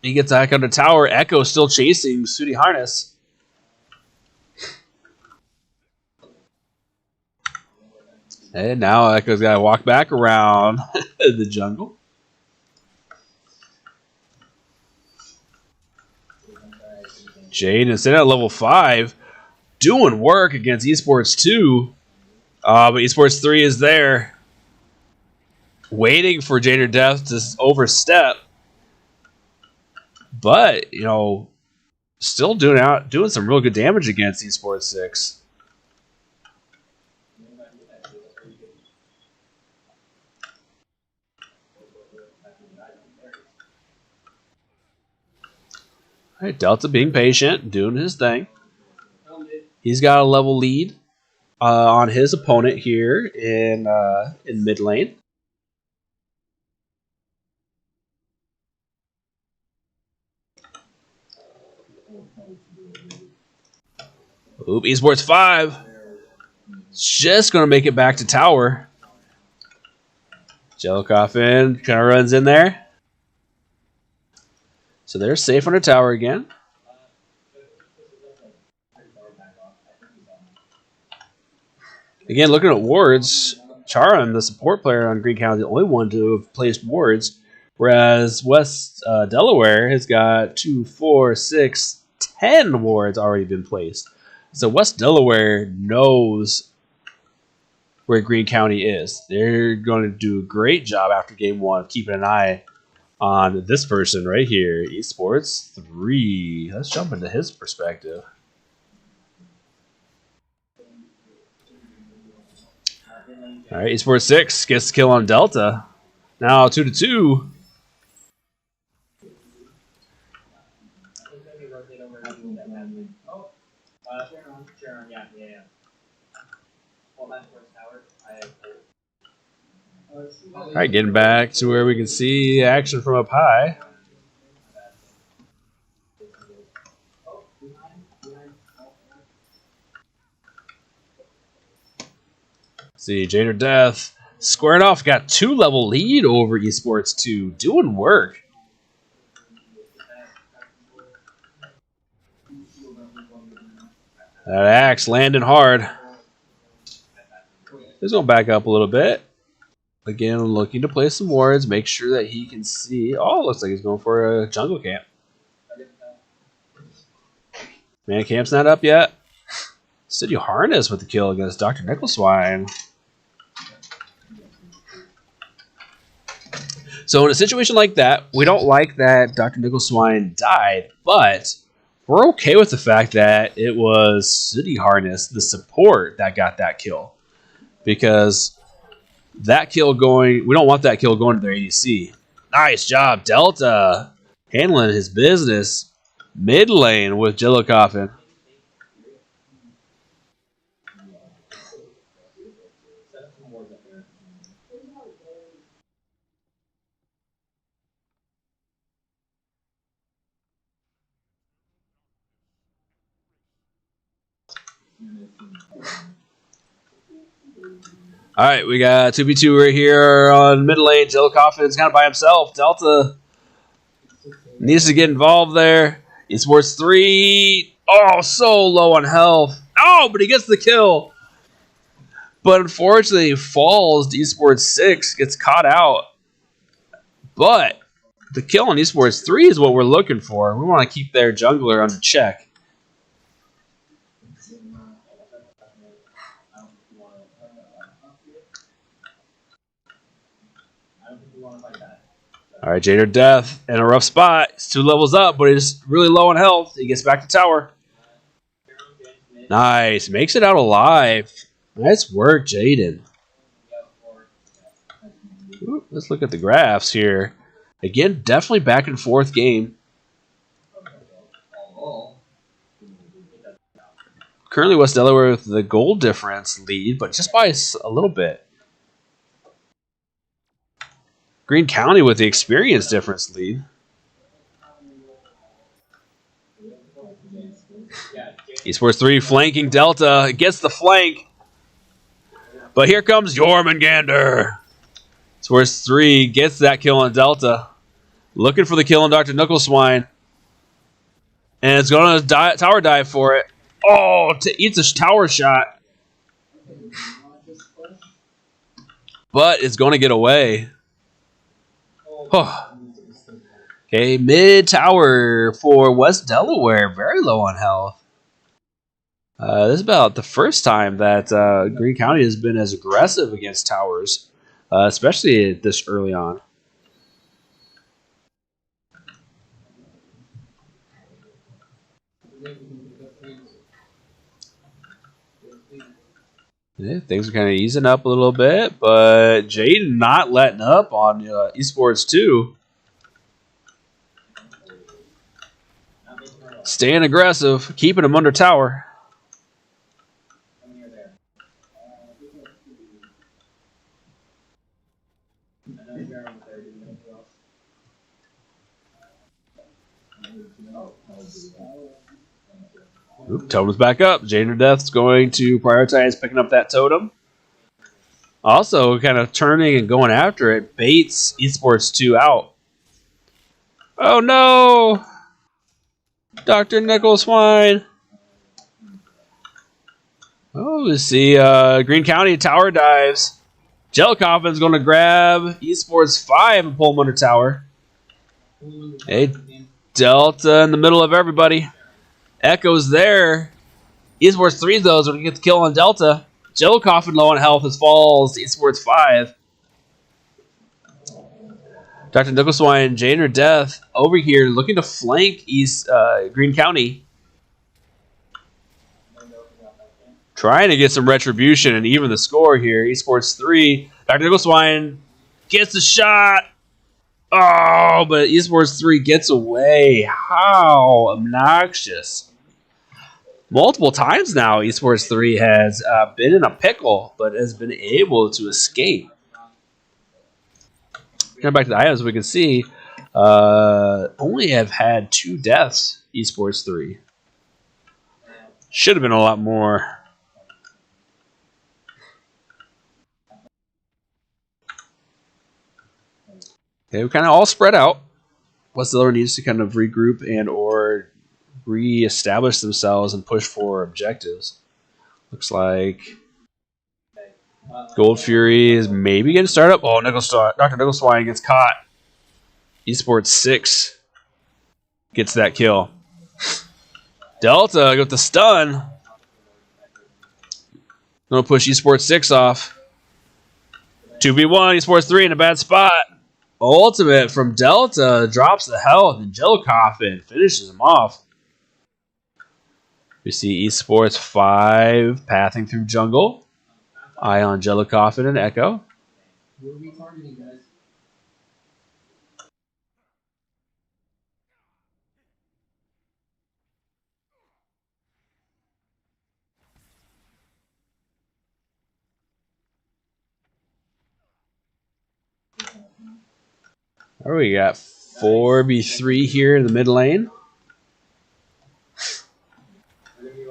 He gets back on the tower. Echo still chasing Sooty Harness. And now Echo's got to walk back around the jungle. Jade, instead at level 5, doing work against Esports 2. But Esports 3 is there, waiting for Jade or Death to overstep. But, still doing some real good damage against Esports 6. All right, Delta being patient, doing his thing. He's got a level lead on his opponent here in mid lane. Oop, Esports 5. Just going to make it back to tower. Jello Coffin kind of runs in there. So they're safe under tower again. Again, looking at wards, Charon, the support player on Greene County, is the only one to have placed wards, whereas West Delaware has got 2, 4, 6, 10 wards already been placed. So West Delaware knows where Greene County is. They're going to do a great job after game 1 of keeping an eye on this person right here, Esports 3. Let's jump into his perspective. All right, Esports 6 gets the kill on Delta. Now 2-2. All right, getting back to where we can see action from up high. See, Jade or Death squaring off, got 2 level lead over Esports 2, doing work. That axe landing hard. He's going back up a little bit. Again, looking to place some wards, make sure that he can see. Oh, looks like he's going for a jungle camp. Man camp's not up yet. City Harness with the kill against Dr. Nickleswine. So in a situation like that, we don't like that Dr. Nickleswine died, but we're okay with the fact that it was City Harness, the support, that got that kill. Because that kill going, we don't want that kill going to their ADC. Nice job, Delta, handling his business mid lane with Jello Coffin. All right, we got 2v2 right here on mid lane. Jello Coffin's kind of by himself. Delta needs to get involved there. Esports 3. Oh, so low on health. Oh, but he gets the kill. But unfortunately, falls to Esports 6, gets caught out. But the kill on Esports 3 is what we're looking for. We want to keep their jungler under check. All right, Jader Death in a rough spot. He's 2 levels up, but he's really low on health. He gets back to tower. Nice. Makes it out alive. Nice work, Jaden. Let's look at the graphs here. Again, definitely back and forth game. Currently, West Delaware with the goal difference lead, but just by a little bit. Greene County with the experience difference lead. Esports 3 flanking Delta. Gets the flank. But here comes Jormungandr. Esports 3 gets that kill on Delta. Looking for the kill on Dr. Knuckleswine. And it's going to tower dive for it. Oh, eats a tower shot. But it's going to get away. Oh. Okay, mid tower for West Delaware. Very low on health. This is about the first time that Greene County has been as aggressive against towers, especially this early on. Yeah, things are kind of easing up a little bit, but Jaden not letting up on Esports 2. Staying aggressive, keeping him under tower. Oop, totem's back up. Jader Death's going to prioritize picking up that totem. Also, kind of turning and going after it, baits Esports 2 out. Oh no! Dr. Knuckleswine. Oh, we see Greene County tower dives. Jellicoffin's going to grab Esports 5 and pull him under tower. Hey, Delta in the middle of everybody. Echo's there. Esports 3, though, is going to get the kill on Delta. Jellicoffin low on health as falls to Esports 5. Dr. Knuckleswine and Jader Death over here looking to flank Greene County. Trying to get some retribution and even the score here. Esports 3. Dr. Knuckleswine gets the shot. Oh, but Esports 3 gets away. How obnoxious. Multiple times now, Esports 3 has been in a pickle, but has been able to escape. Come back to the items, we can see only have had 2 deaths, Esports 3. Should have been a lot more. Okay, we kind of all spread out. West Delaware needs to kind of regroup and or re-establish themselves and push for objectives. Looks like Gold Fury is maybe getting started up. Oh, Dr. Knuckleswine gets caught. Esports 6 gets that kill. Delta with the stun. Gonna push Esports 6 off. 2v1, Esports 3 in a bad spot. Ultimate from Delta drops the health, and Jellicoffin finishes him off. We see Esports 5 pathing through jungle. Eye on Jellicoffin and Echo. Who are we targeting, guys? All right, we got 4v3 here in the mid lane.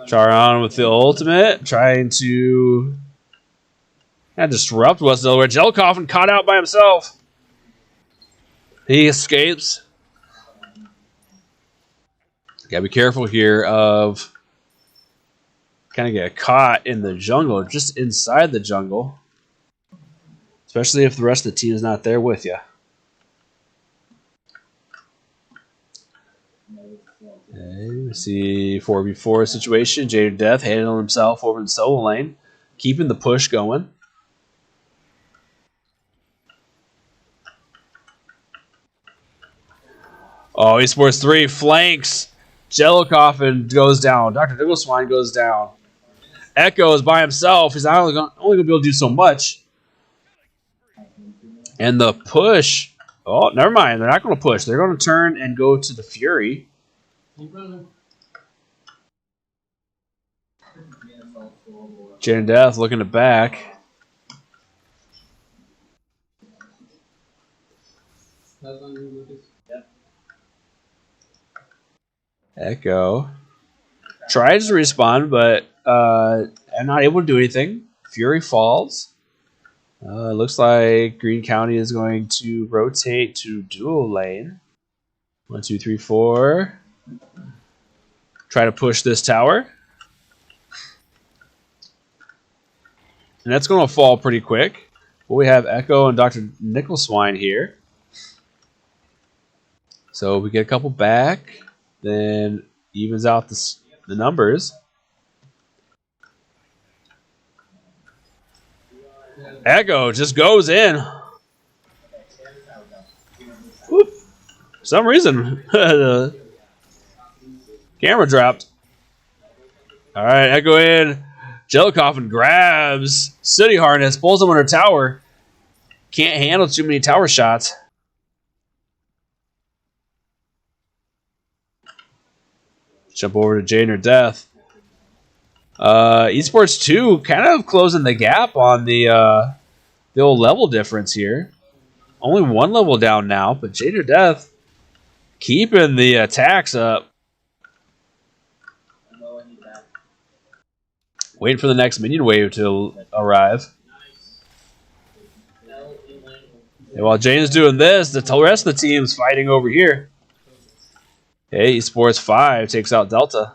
Charon with the ultimate, trying to disrupt West Delaware. Jellicoffin caught out by himself. He escapes. Gotta be careful here of kind of get caught in the jungle, just inside the jungle. Especially if the rest of the team is not there with you. Okay, we see 4v4 situation. Jader Death handling himself over in the solo lane, keeping the push going. Oh, Esports 3 flanks. Jello Coffin goes down. Dr. Nicholswine goes down. Echo is by himself. He's only going to be able to do so much. And the push. Oh, never mind. They're not going to push. They're going to turn and go to the Fury. Jaden Death looking to back. Echo tries to respond, but I'm not able to do anything. Fury falls. Looks like Greene County is going to rotate to dual lane. 1, 2, 3, 4. Try to push this tower. And that's going to fall pretty quick. But we have Echo and Dr. Nicholswine here. So we get a couple back. Then evens out the numbers. Echo just goes in. Whoop. For some reason, the camera dropped. All right, Echo in. Jello Coffin grabs City Harness, pulls him under tower. Can't handle too many tower shots. Jump over to Jane or Death. Esports 2 kind of closing the gap on the old level difference here. Only one level down now, but Jane or Death keeping the attacks up. Waiting for the next minion wave to arrive. And while Jane's doing this, the rest of the team's fighting over here. Hey, Esports 5 takes out Delta.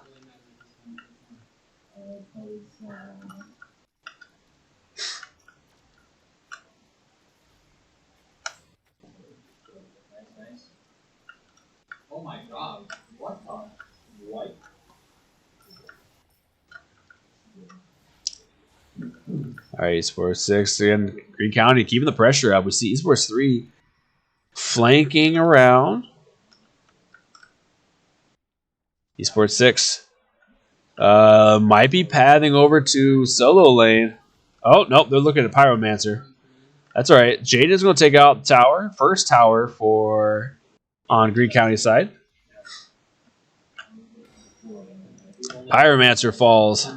Oh my god, what the? What? All right, Esports 6 again. Greene County keeping the pressure up. We see Esports 3 flanking around. Esports 6 might be pathing over to solo lane. Oh, nope, they're looking at Pyromancer. That's all right. Jade is going to take out the tower. First tower for on Greene County side. Pyromancer falls.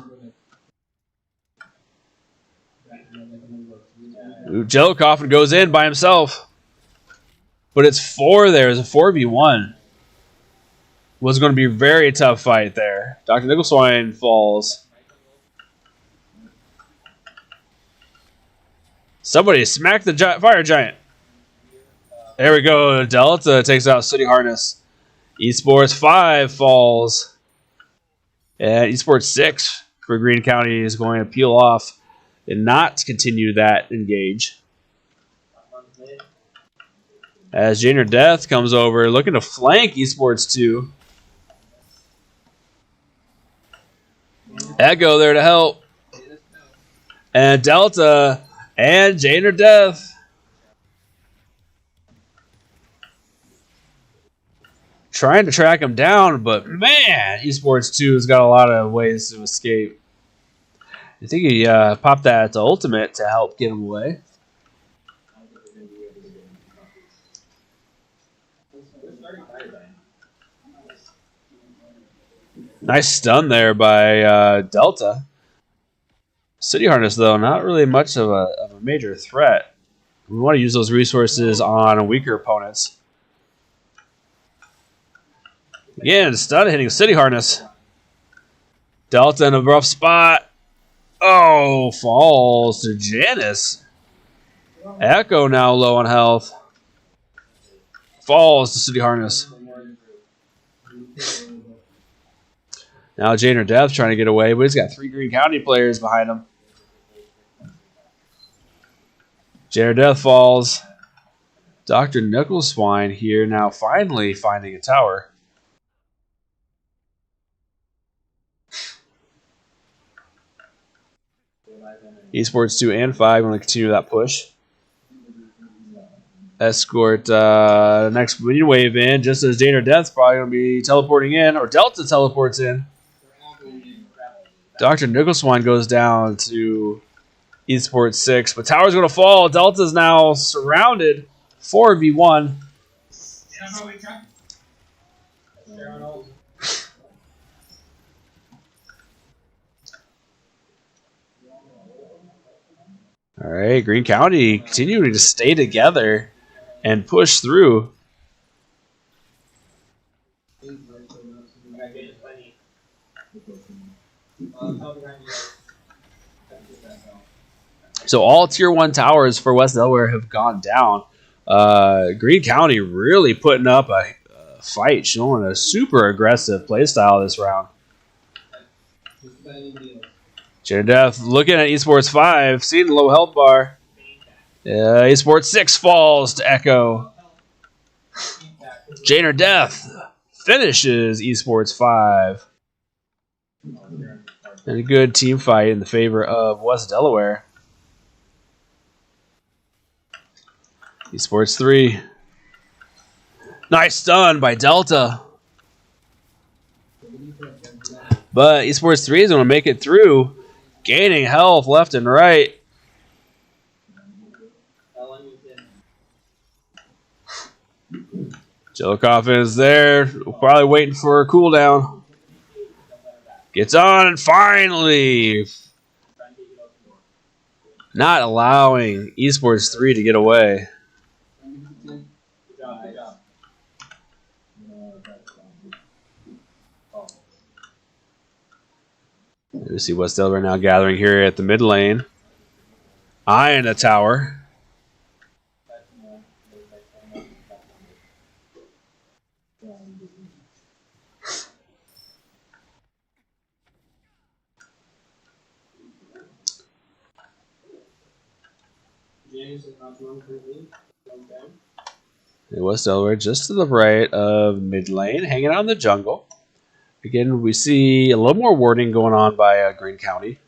Jello Coffin goes in by himself. But it's 4 there. It's a 4v1. Was going to be a very tough fight there. Dr. Nicholswine falls. Somebody smack the fire giant. There we go. Delta takes out City Harness. Esports 5 falls. And Esports 6 for Greene County is going to peel off and not continue that engage. As Jane or Death comes over, looking to flank Esports 2. Echo there to help. And Delta and Jane or Death. Trying to track him down, but man, Esports 2 has got a lot of ways to escape. I think he popped that to ultimate to help get him away. Nice stun there by Delta. City Harness, though, not really much of a major threat. We want to use those resources on weaker opponents. Again, stun hitting City Harness. Delta in a rough spot. Oh, falls to Janice. Echo now low on health. Falls to City Harness. Now Jane or Death trying to get away, but he's got 3 Greene County players behind him. Jane or Death falls. Dr. Nicholswine here now finally finding a tower. Esports 2 and 5 going to continue that push. escort next minion wave in just as Jane or Death's probably going to be teleporting in, or Delta teleports in. Dr. Nicholswine goes down to Esports 6, but tower's going to fall. Delta's now surrounded. 4v1. All right, Greene County continuing to stay together and push through. So all Tier 1 towers for West Delaware have gone down. Greene County really putting up a fight, showing a super aggressive playstyle this round. Chair Death looking at Esports 5, seeing the low health bar. Esports 6 falls to Echo. Jane or Death finishes Esports 5. And a good team fight in the favor of West Delaware. Esports 3. Nice stun by Delta. But Esports 3 is going to make it through. Gaining health left and right. Jellicofin is there. Probably waiting for a cooldown. Gets on and finally not allowing Esports 3 to get away. We see West Delaware now gathering here at the mid lane. Eyeing the tower. West Delaware just to the right of mid lane, hanging out in the jungle. Again, we see a little more warding going on by Greene County.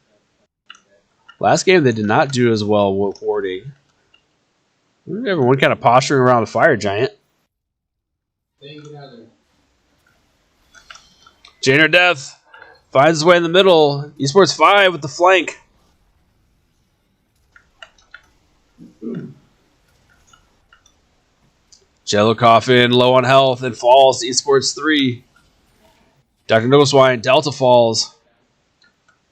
Last game, they did not do as well with warding. Everyone kind of posturing around the fire giant. Jane or Death finds his way in the middle. Esports 5 with the flank. Jellicofin low on health and falls to Esports 3. Dr. Nicholswine, Delta falls.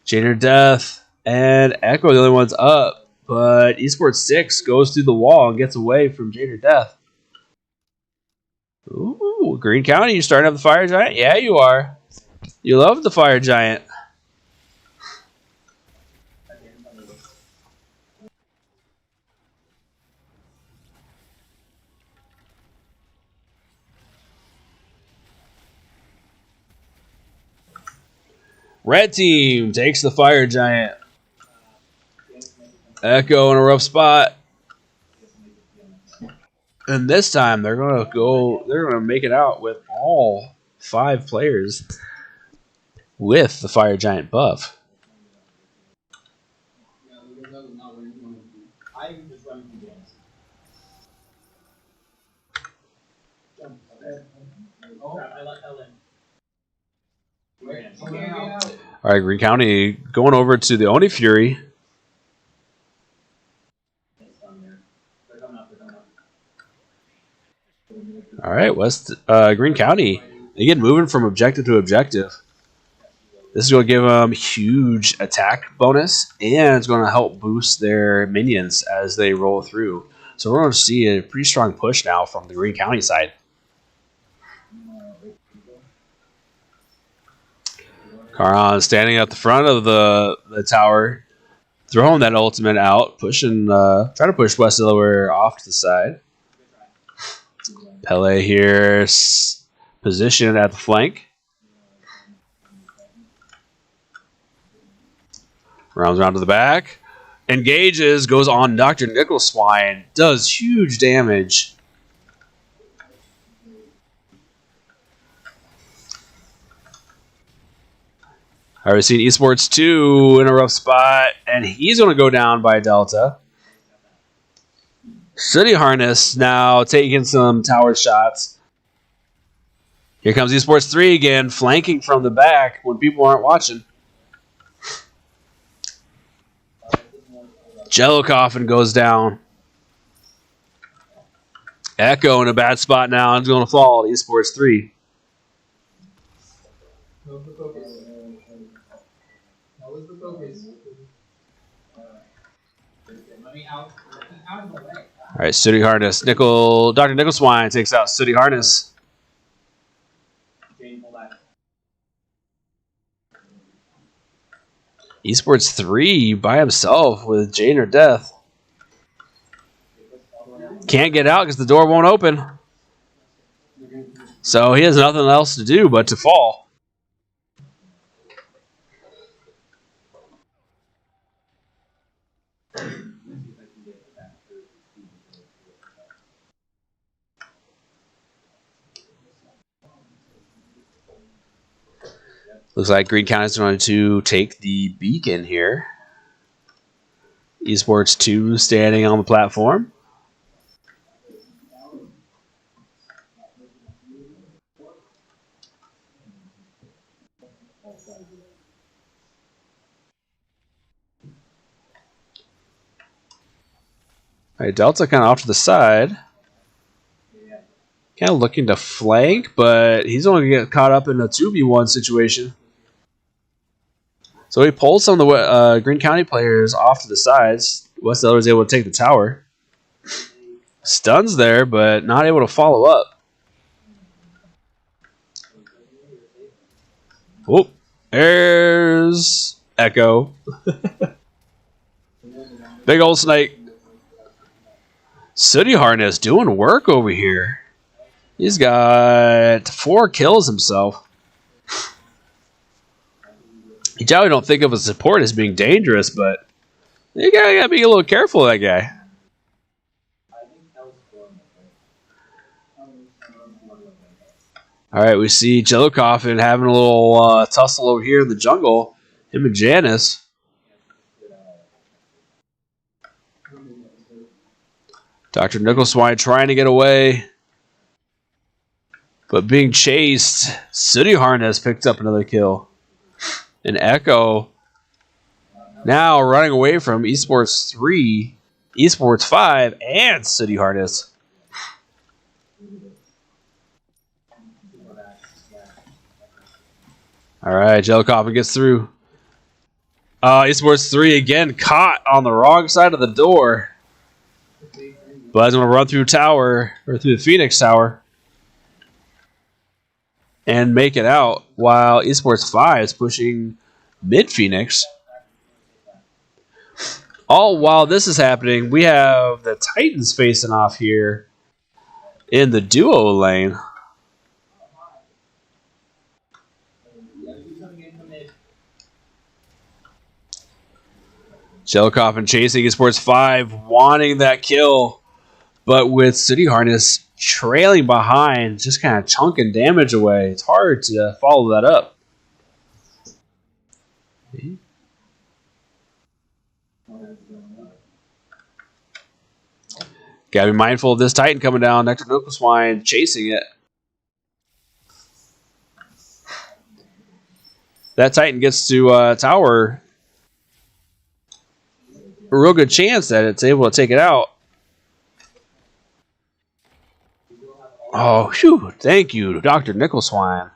Jane or Death and Echo, the only ones up. But Esports 6 goes through the wall and gets away from Jane or Death. Ooh, Greene County, you starting up the fire giant? Yeah, you are. You love the fire giant. Red team takes the fire giant. Echo in a rough spot. And this time they're gonna make it out with all 5 players with the fire giant buff. All right, Greene County going over to the Oni Fury. All right, Greene County, again, moving from objective to objective. This is going to give them huge attack bonus, and it's going to help boost their minions as they roll through. So we're going to see a pretty strong push now from the Greene County side. Caron standing at the front of the tower, throwing that ultimate out, trying to push West Delaware off to the side. Pele here, positioned at the flank. Rounds around to the back. Engages, goes on Dr. Nicholswine, does huge damage. I've seen Esports 2 in a rough spot, and he's going to go down by Delta. City Harness now taking some tower shots. Here comes Esports 3 again, flanking from the back when people aren't watching. Jello Coffin goes down. Echo in a bad spot now and going to fall to Esports 3. That was the focus. Let me out of the way. All right, City Harness. Dr. Nickleswine takes out City Harness. Esports 3 by himself with Jane or Death. Can't get out because the door won't open. So he has nothing else to do but to fall. Looks like Greene County is going to take the beacon here. Esports 2 standing on the platform. All right, Delta kind of off to the side. Kind of looking to flank, but he's only going to get caught up in a 2v1 situation. So he pulls some of the Greene County players off to the sides. West Delaware is able to take the tower. Stuns there, but not able to follow up. Oh, there's Echo. Big old snake. City Harness doing work over here. He's got 4 kills himself. You probably don't think of a support as being dangerous, but you gotta be a little careful of that guy. All right, we see Jello Coffin having a little tussle over here in the jungle. Him and Janice. Dr. Nickleswine trying to get away, but being chased. City Harness picked up another kill. And Echo now running away from Esports 3, Esports 5, and City Harness. All right, Jello Coffin gets through. Esports 3 again caught on the wrong side of the door. But he's going to run through tower, or through the Phoenix Tower, and make it out, while Esports 5 is pushing mid-Phoenix. All while this is happening, we have the Titans facing off here in the duo lane. Jello Coffin chasing Esports 5, wanting that kill, but with City Harness trailing behind, just kind of chunking damage away. It's hard to follow that up. Gotta be mindful of this Titan coming down. Dr. Nickleswine chasing it. That Titan gets to tower. A real good chance that it's able to take it out. Oh, phew. Thank you, Dr. Nickleswine.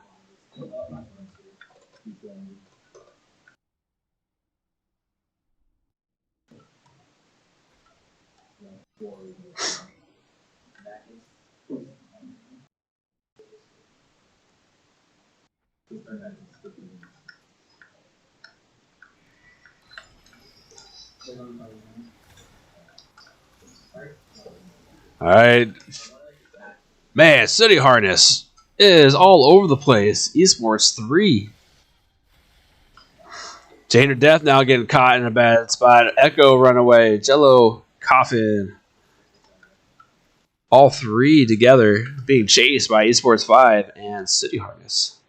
All right. Man, City Harness is all over the place. Esports 3. Jane or Death now getting caught in a bad spot. Echo runaway. Jello Coffin. All 3 together being chased by Esports 5 and City Harness.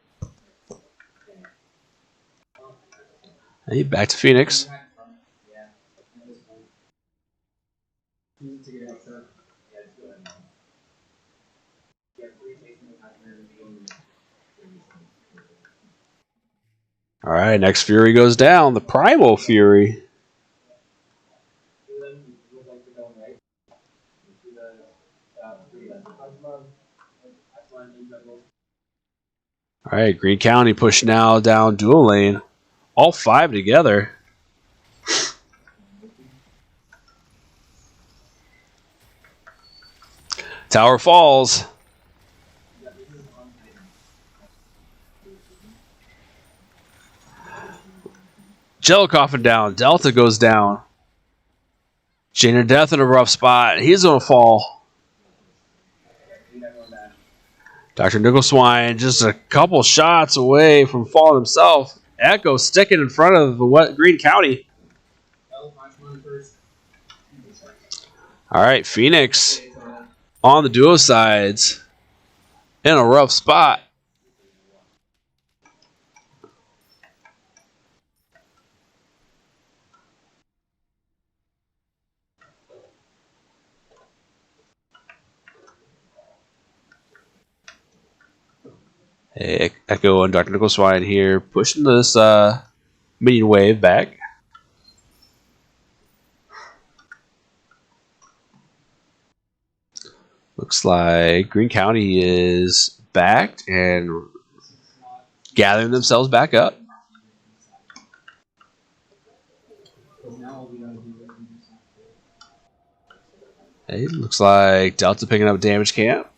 Hey, back to Phoenix. All right, next Fury goes down. The Primal Fury. All right, Greene County pushing now down dual lane. All 5 together. Tower falls. Jello Coffin down. Delta goes down. Janer Death in a rough spot. He's going to fall. Dr. Nicholswine just a couple shots away from falling himself. Echo sticking in front of Greene County. All right, Phoenix on the duo sides in a rough spot. Hey, Echo and Dr. Nicholswine here pushing this minion wave back. Looks like Greene County is backed and gathering themselves back up. Hey, looks like Delta picking up damage camp.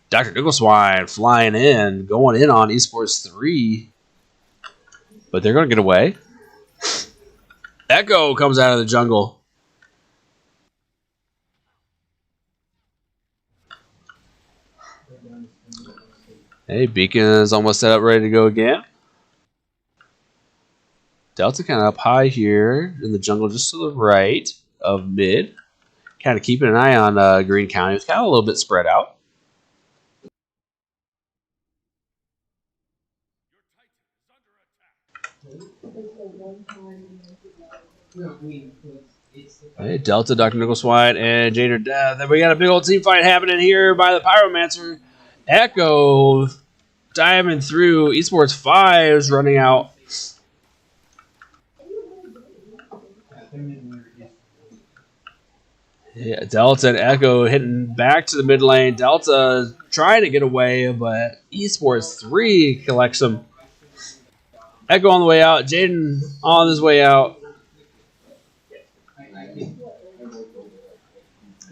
Dr. Nicholswine flying in, going in on Esports 3. But they're going to get away. Echo comes out of the jungle. Hey, Beacon is almost set up, ready to go again. Delta kind of up high here in the jungle, just to the right of mid. Kind of keeping an eye on Greene County. It's kind of a little bit spread out. Hey, Delta, Dr. Nicholswine, and Janer Death. Then we got a big old team fight happening here by the Pyromancer. Echo diving through. Esports 5 is running out. Yeah, Delta and Echo hitting back to the mid lane. Delta trying to get away, but Esports 3 collects him. Echo on the way out. Jaden on his way out.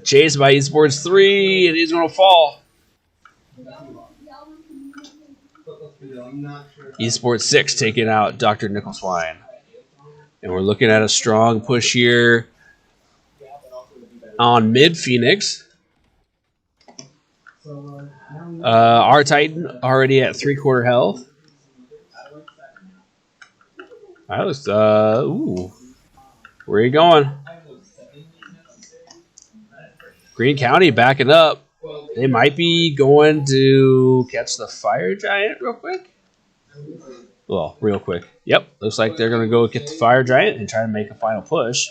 Chased by Esports 3, and he's going to fall. Esports 6 taking out Dr. Nicholswine. And we're looking at a strong push here on mid Phoenix. Our Titan already at 3/4 health. That was, ooh. Where are you going? Greene County backing up. They might be going to catch the Fire Giant real quick. Well, real quick. Yep, looks like they're going to go get the Fire Giant and try to make a final push.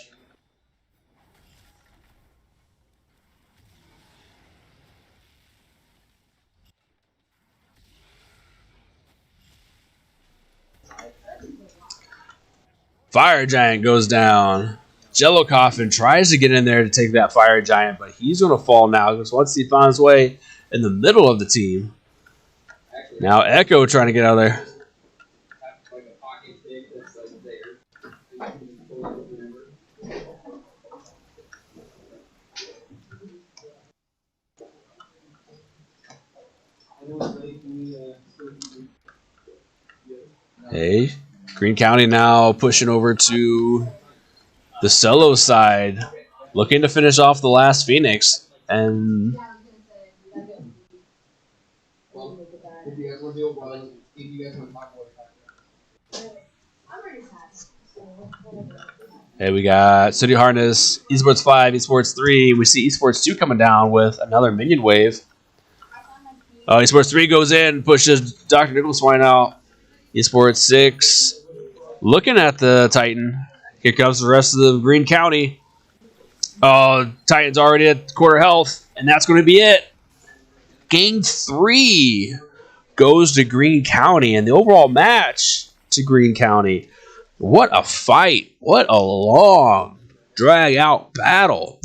Fire Giant goes down. Jello Coffin tries to get in there to take that Fire Giant, but he's going to fall now because once he found his way in the middle of the team. Now Echo trying to get out of there. Hey, Greene County now pushing over to the solo side, looking to finish off the last Phoenix. And hey, we got City Harness, Esports 5, Esports 3. We see Esports 2 coming down with another minion wave. Esports 3 goes in, pushes Dr. Nicholswine out. Esports 6 looking at the Titan. Here comes the rest of the Greene County. Oh, Titan's already at 1/4 health, and that's going to be it. Game 3 goes to Greene County, and the overall match to Greene County. What a fight. What a long, drag-out battle.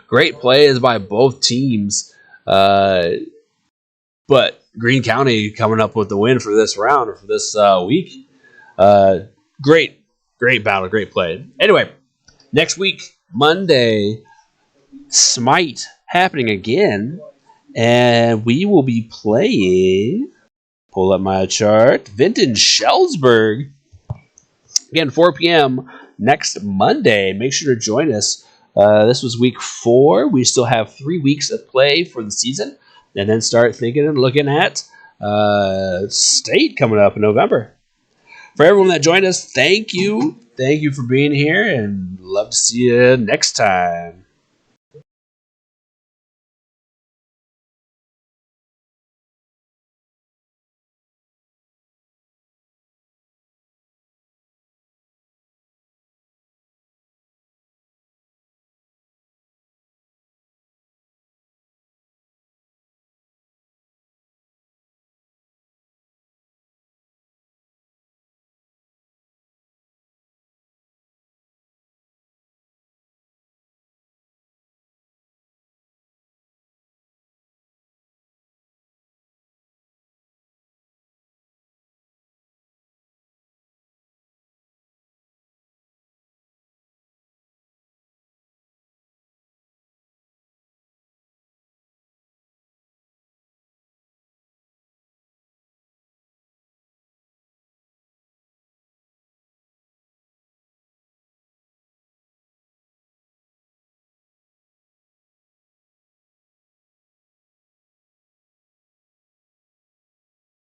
Great plays by both teams. But Greene County coming up with the win for this round or for this week. Great battle, great play. Anyway, next week, Monday, SMITE happening again. And we will be playing, pull up my chart, Vinton Shellsburg. Again, 4 p.m. next Monday. Make sure to join us. This was week 4. We still have 3 weeks of play for the season. And then start thinking and looking at state coming up in November. For everyone that joined us, thank you. Thank you for being here, and love to see you next time.